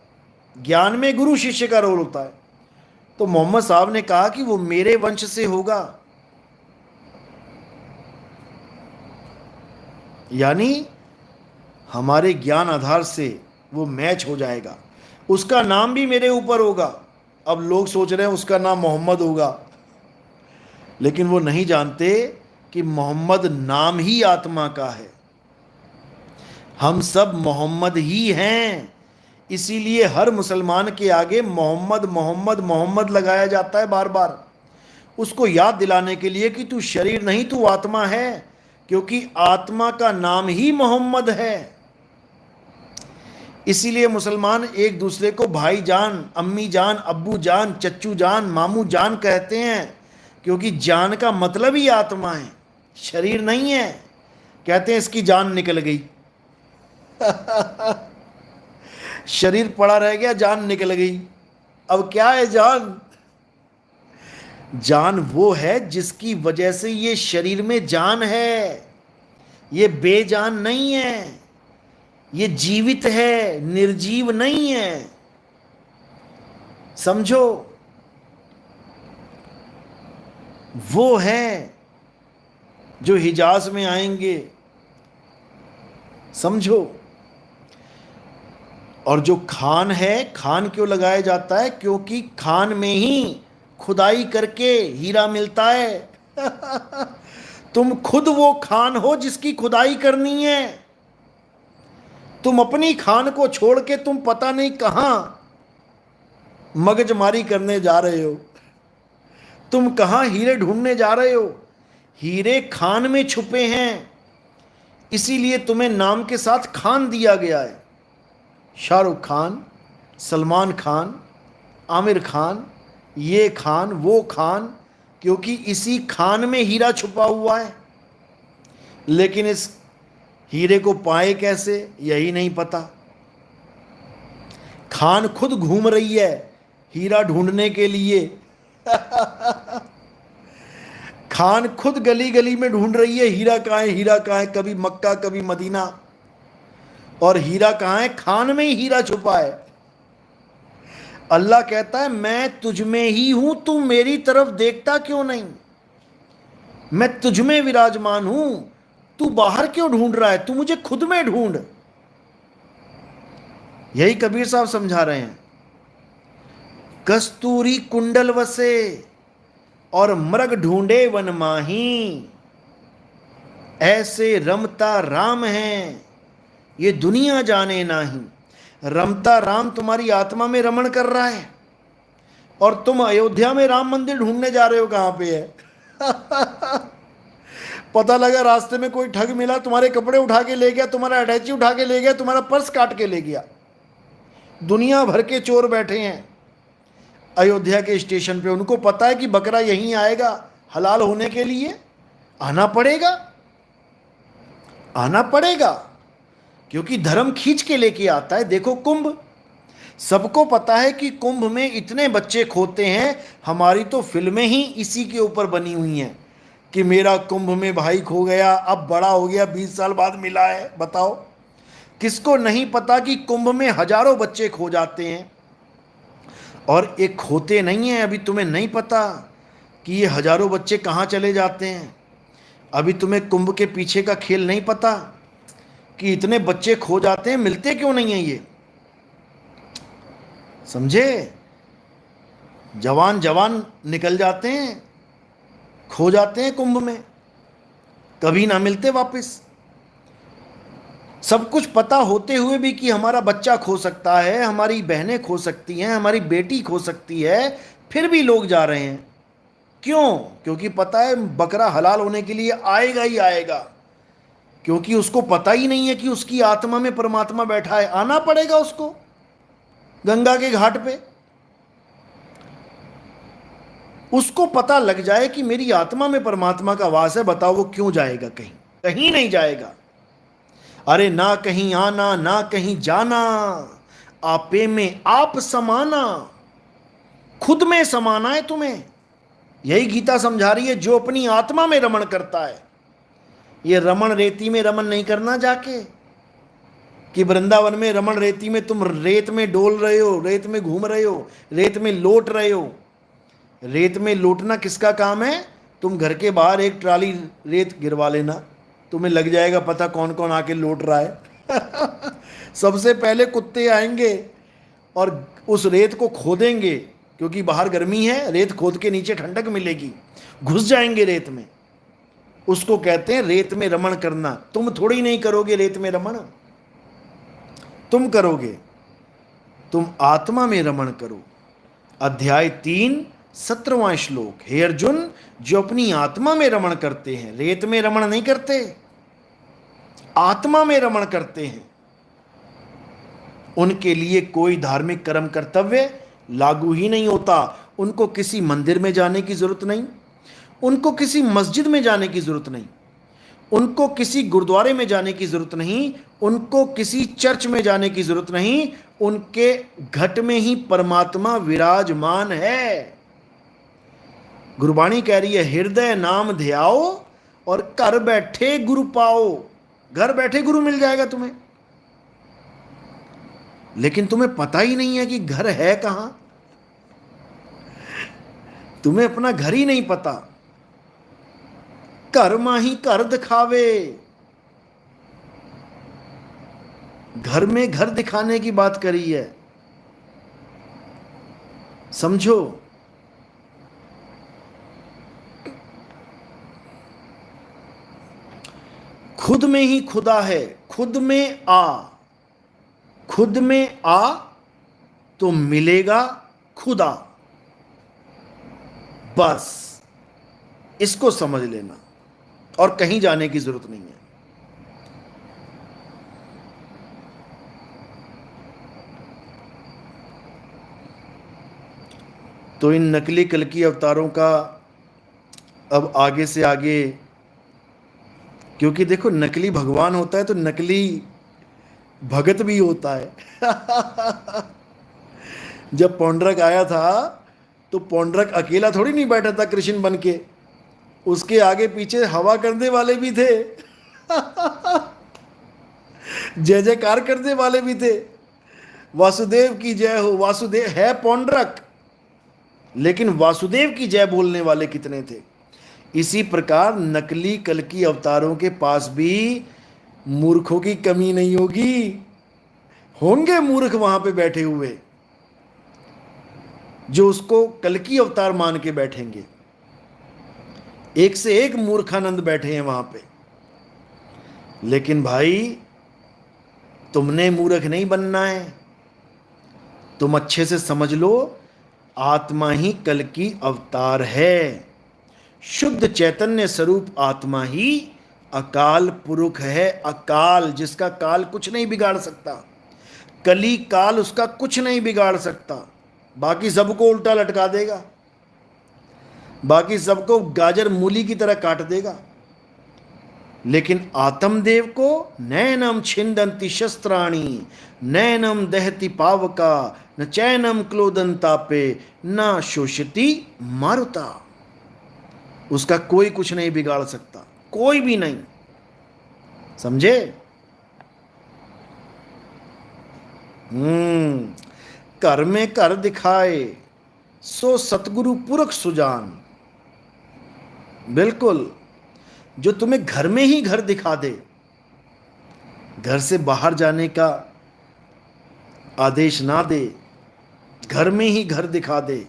ज्ञान में गुरु शिष्य का रोल होता है। तो मोहम्मद साहब ने कहा कि वो मेरे वंश से होगा, यानी हमारे ज्ञान आधार से वो मैच हो जाएगा, उसका नाम भी मेरे ऊपर होगा। अब लोग सोच रहे हैं उसका नाम मोहम्मद होगा, लेकिन वो नहीं जानते कि मोहम्मद नाम ही आत्मा का है। हम सब मोहम्मद ही हैं, इसीलिए हर मुसलमान के आगे मोहम्मद मोहम्मद मोहम्मद लगाया जाता है बार बार, उसको याद दिलाने के लिए कि तू शरीर नहीं, तू आत्मा है, क्योंकि आत्मा का नाम ही मोहम्मद है। इसीलिए मुसलमान एक दूसरे को भाई जान, अम्मी जान, अब्बू जान, चच्चू जान, मामू जान कहते हैं, क्योंकि जान का मतलब ही आत्मा है, शरीर नहीं है। कहते हैं इसकी जान निकल गई। शरीर पड़ा रह गया, जान निकल गई। अब क्या है जान? जान वो है जिसकी वजह से ये शरीर में जान है, ये बेजान नहीं है, ये जीवित है, निर्जीव नहीं है। समझो, वो है जो हिजाज में आएंगे, समझो। और जो खान है, खान क्यों लगाया जाता है? क्योंकि खान में ही खुदाई करके हीरा मिलता है। तुम खुद वो खान हो जिसकी खुदाई करनी है। तुम अपनी खान को छोड़ के तुम पता नहीं कहां मगजमारी करने जा रहे हो, तुम कहां हीरे ढूंढने जा रहे हो। हीरे खान में छुपे हैं, इसीलिए तुम्हें नाम के साथ खान दिया गया है। शाहरुख खान, सलमान खान, आमिर खान, ये खान वो खान, क्योंकि इसी खान में हीरा छुपा हुआ है। लेकिन इस हीरे को पाए कैसे, यही नहीं पता। खान खुद घूम रही है हीरा ढूंढने के लिए। खान खुद गली गली में ढूंढ रही है, हीरा कहाँ है, हीरा कहाँ है। कभी मक्का, कभी मदीना, और हीरा कहाँ है? खान में ही हीरा छुपा है। अल्लाह कहता है मैं तुझ में ही हूं, तू मेरी तरफ देखता क्यों नहीं? मैं तुझ में विराजमान हूं, तू बाहर क्यों ढूंढ रहा है? तू मुझे खुद में ढूंढ। यही कबीर साहब समझा रहे हैं। कस्तूरी कुंडल वसे और मृग ढूंढे वन माही, ऐसे रमता राम है ये दुनिया जाने नाही। रमता राम तुम्हारी आत्मा में रमण कर रहा है, और तुम अयोध्या में राम मंदिर ढूंढने जा रहे हो। कहां पे है? पता लगा रास्ते में कोई ठग मिला, तुम्हारे कपड़े उठा के ले गया, तुम्हारा अटैची उठा के ले गया, तुम्हारा पर्स काट के ले गया। दुनिया भर के चोर बैठे हैं अयोध्या के स्टेशन पे, उनको पता है कि बकरा यहीं आएगा हलाल होने के लिए। आना पड़ेगा, आना पड़ेगा, क्योंकि धर्म खींच के लेके आता है। देखो कुंभ, सबको पता है कि कुंभ में इतने बच्चे खोते हैं। हमारी तो फिल्में ही इसी के ऊपर बनी हुई हैं कि मेरा कुंभ में भाई खो गया, अब बड़ा हो गया, 20 साल बाद मिला है। बताओ, किसको नहीं पता कि कुंभ में हजारों बच्चे खो जाते हैं, और एक खोते नहीं हैं। अभी तुम्हें नहीं पता कि ये हजारों बच्चे कहाँ चले जाते हैं। अभी तुम्हें कुंभ के पीछे का खेल नहीं पता कि इतने बच्चे खो जाते हैं, मिलते क्यों नहीं है ये, समझे। जवान जवान निकल जाते हैं, खो जाते हैं कुंभ में, कभी ना मिलते वापस। सब कुछ पता होते हुए भी कि हमारा बच्चा खो सकता है, हमारी बहनें खो सकती हैं, हमारी बेटी खो सकती है, फिर भी लोग जा रहे हैं। क्यों? क्योंकि पता है बकरा हलाल होने के लिए आएगा ही आएगा, क्योंकि उसको पता ही नहीं है कि उसकी आत्मा में परमात्मा बैठा है। आना पड़ेगा उसको गंगा के घाट पे। उसको पता लग जाए कि मेरी आत्मा में परमात्मा का वास है, बताओ वो क्यों जाएगा? कहीं कहीं नहीं जाएगा। अरे ना कहीं आना ना कहीं जाना, आपे में आप समाना, खुद में समाना है तुम्हें। यही गीता समझा रही है। जो अपनी आत्मा में रमण करता है, ये रमण रेती में रमण नहीं करना जाके कि वृंदावन में रमण रेती में तुम रेत में डोल रहे हो, रेत में घूम रहे हो, रेत में लौट रहे हो। रेत में लौटना किसका काम है? तुम घर के बाहर एक ट्राली रेत गिरवा लेना, तुम्हें लग जाएगा पता कौन कौन आके लौट रहा है। सबसे पहले कुत्ते आएंगे और उस रेत को खोदेंगे, क्योंकि बाहर गर्मी है, रेत खोद के नीचे ठंडक मिलेगी, घुस जाएंगे रेत में। उसको कहते हैं रेत में रमण करना। तुम थोड़ी नहीं करोगे रेत में रमण, तुम करोगे, तुम आत्मा में रमण करो। अध्याय 3 17वां श्लोक। हे अर्जुन, जो अपनी आत्मा में रमण करते हैं, रेत में रमण नहीं करते, आत्मा में रमण करते हैं, उनके लिए कोई धार्मिक कर्म कर्तव्य लागू ही नहीं होता। उनको किसी मंदिर में जाने की जरूरत नहीं, उनको किसी मस्जिद में जाने की जरूरत नहीं, उनको किसी गुरुद्वारे में जाने की जरूरत नहीं, उनको किसी चर्च में जाने की जरूरत नहीं। उनके घट में ही परमात्मा विराजमान है। गुरबाणी कह रही है, हृदय नाम ध्याओ और घर बैठे गुरु पाओ। घर बैठे गुरु मिल जाएगा तुम्हें, लेकिन तुम्हें पता ही नहीं है कि घर है कहां। तुम्हें अपना घर ही नहीं पता। घर माही घर दिखावे। घर में घर दिखाने की बात करी है, समझो। खुद में ही खुदा है। खुद में आ, खुद में आ तो मिलेगा खुदा। बस इसको समझ लेना, और कहीं जाने की जरूरत नहीं है। तो इन नकली कल्कि अवतारों का अब आगे से आगे, क्योंकि देखो नकली भगवान होता है तो नकली भगत भी होता है। जब पौंड्रक आया था तो पौंड्रक अकेला थोड़ी नहीं बैठा था कृष्ण बन के, उसके आगे पीछे हवा करने वाले भी थे। जय जयकार करने वाले भी थे। वासुदेव की जय हो, वासुदेव है पौंड्रक, लेकिन वासुदेव की जय बोलने वाले कितने थे। इसी प्रकार नकली कल्कि अवतारों के पास भी मूर्खों की कमी नहीं होगी। होंगे मूर्ख वहां पे बैठे हुए जो उसको कल्कि अवतार मान के बैठेंगे। एक से एक मूर्खानंद बैठे हैं वहां पे। लेकिन भाई तुमने मूर्ख नहीं बनना है। तुम अच्छे से समझ लो, आत्मा ही कल्कि अवतार है। शुद्ध चैतन्य स्वरूप आत्मा ही अकाल पुरुष है। अकाल, जिसका काल कुछ नहीं बिगाड़ सकता। कली काल उसका कुछ नहीं बिगाड़ सकता। बाकी सबको उल्टा लटका देगा, बाकी सबको गाजर मूली की तरह काट देगा। लेकिन आत्मदेव को नैनम छिंदंती शस्त्राणी, नैनम दहति पावका, न चैनम क्लोदंतापे, न शोषति मारुता। उसका कोई कुछ नहीं बिगाड़ सकता, कोई भी नहीं। समझे? घर में घर दिखाए, सो सतगुरु पुरख सुजान। बिल्कुल, जो तुम्हें घर में ही घर दिखा दे, घर से बाहर जाने का आदेश ना दे, घर में ही घर दिखा दे,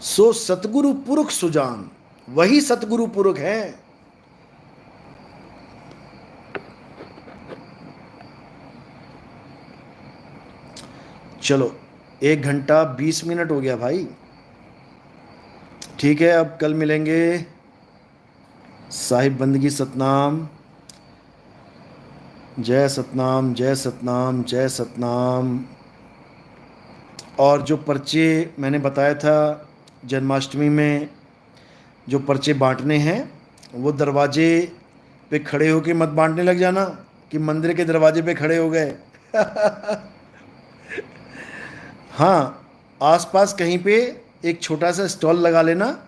सो सतगुरु पुरख सुजान, वही सतगुरु पुरख है। चलो 1 घंटा 20 मिनट हो गया भाई, ठीक है, अब कल मिलेंगे। साहिब बंदगी सतनाम, जय सतनाम, जय सतनाम, जय सतनाम। और जो पर्चे मैंने बताया था जन्माष्टमी में जो पर्चे बांटने हैं, वो दरवाजे पे खड़े होके मत बांटने लग जाना कि मंदिर के दरवाजे पे खड़े हो गए। हाँ, आसपास कहीं पे एक छोटा सा स्टॉल लगा लेना,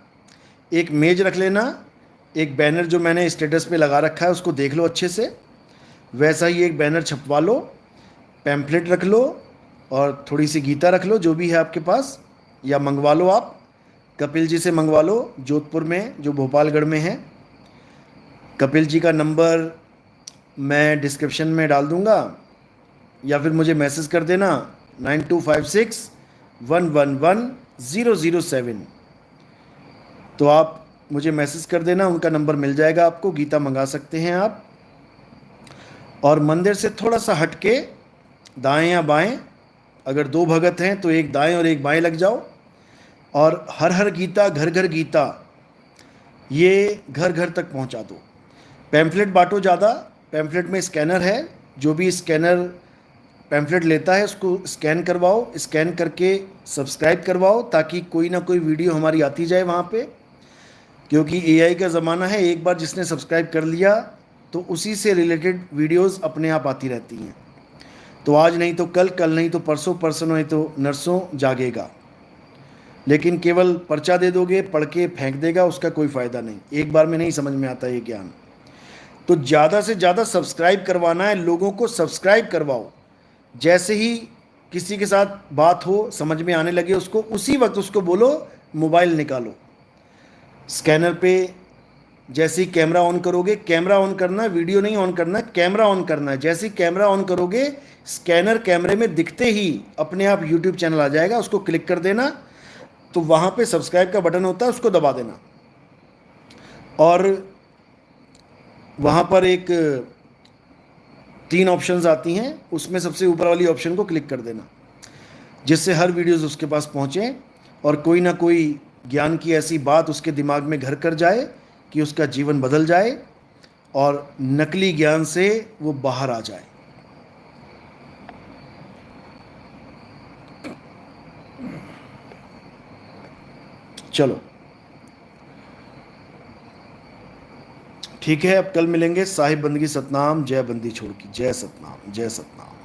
एक मेज रख लेना, एक बैनर जो मैंने स्टेटस पे लगा रखा है उसको देख लो अच्छे से, वैसा ही एक बैनर छपवा लो, पैम्पलेट रख लो और थोड़ी सी गीता रख लो, जो भी है आपके पास, या मंगवा लो, आप कपिल जी से मंगवा लो, जोधपुर में जो भोपालगढ़ में है। कपिल जी का नंबर मैं डिस्क्रिप्शन में डाल दूंगा, या फिर मुझे मैसेज कर देना 9256111007। तो आप मुझे मैसेज कर देना, उनका नंबर मिल जाएगा आपको, गीता मंगा सकते हैं आप। और मंदिर से थोड़ा सा हट के दाएं या बाएं, अगर 2 भगत हैं तो एक दाएं और एक बाएं लग जाओ, और हर हर गीता घर घर गीता ये घर घर तक पहुंचा दो। पैम्फलेट बांटो ज़्यादा, पैम्फलेट में स्कैनर है, जो भी स्कैनर पैम्फलेट लेता है उसको स्कैन करवाओ, स्कैन करके सब्सक्राइब करवाओ, ताकि कोई ना कोई वीडियो हमारी आती जाए वहाँ पे, क्योंकि एआई का ज़माना है, एक बार जिसने सब्सक्राइब कर लिया तो उसी से रिलेटेड वीडियोस अपने आप आती रहती हैं। तो आज नहीं तो कल, कल नहीं तो परसों, परसों नहीं तो नरसों जागेगा। लेकिन केवल पर्चा दे दोगे, पढ़ के फेंक देगा, उसका कोई फ़ायदा नहीं, एक बार में नहीं समझ में आता ये ज्ञान। तो ज़्यादा से ज़्यादा सब्सक्राइब करवाना है, लोगों को सब्सक्राइब करवाओ। जैसे ही किसी के साथ बात हो, समझ में आने लगे उसको, उसी वक्त उसको बोलो मोबाइल निकालो, स्कैनर पे जैसे ही कैमरा ऑन करोगे, कैमरा ऑन करना है, वीडियो नहीं ऑन करना है, कैमरा ऑन करना है। जैसे ही कैमरा ऑन करोगे, स्कैनर कैमरे में दिखते ही अपने आप यूट्यूब चैनल आ जाएगा, उसको क्लिक कर देना, तो वहाँ पे सब्सक्राइब का बटन होता है, उसको दबा देना, और वहाँ पर एक 3 ऑप्शंस आती हैं, उसमें सबसे ऊपर वाली ऑप्शन को क्लिक कर देना, जिससे हर वीडियोज़ उसके पास पहुँचें और कोई ना कोई ज्ञान की ऐसी बात उसके दिमाग में घर कर जाए कि उसका जीवन बदल जाए और नकली ज्ञान से वो बाहर आ जाए। चलो ठीक है, अब कल मिलेंगे। साहिब बंदगी सतनाम, जय बंदी छोड़ की, जय सतनाम, जय सतनाम।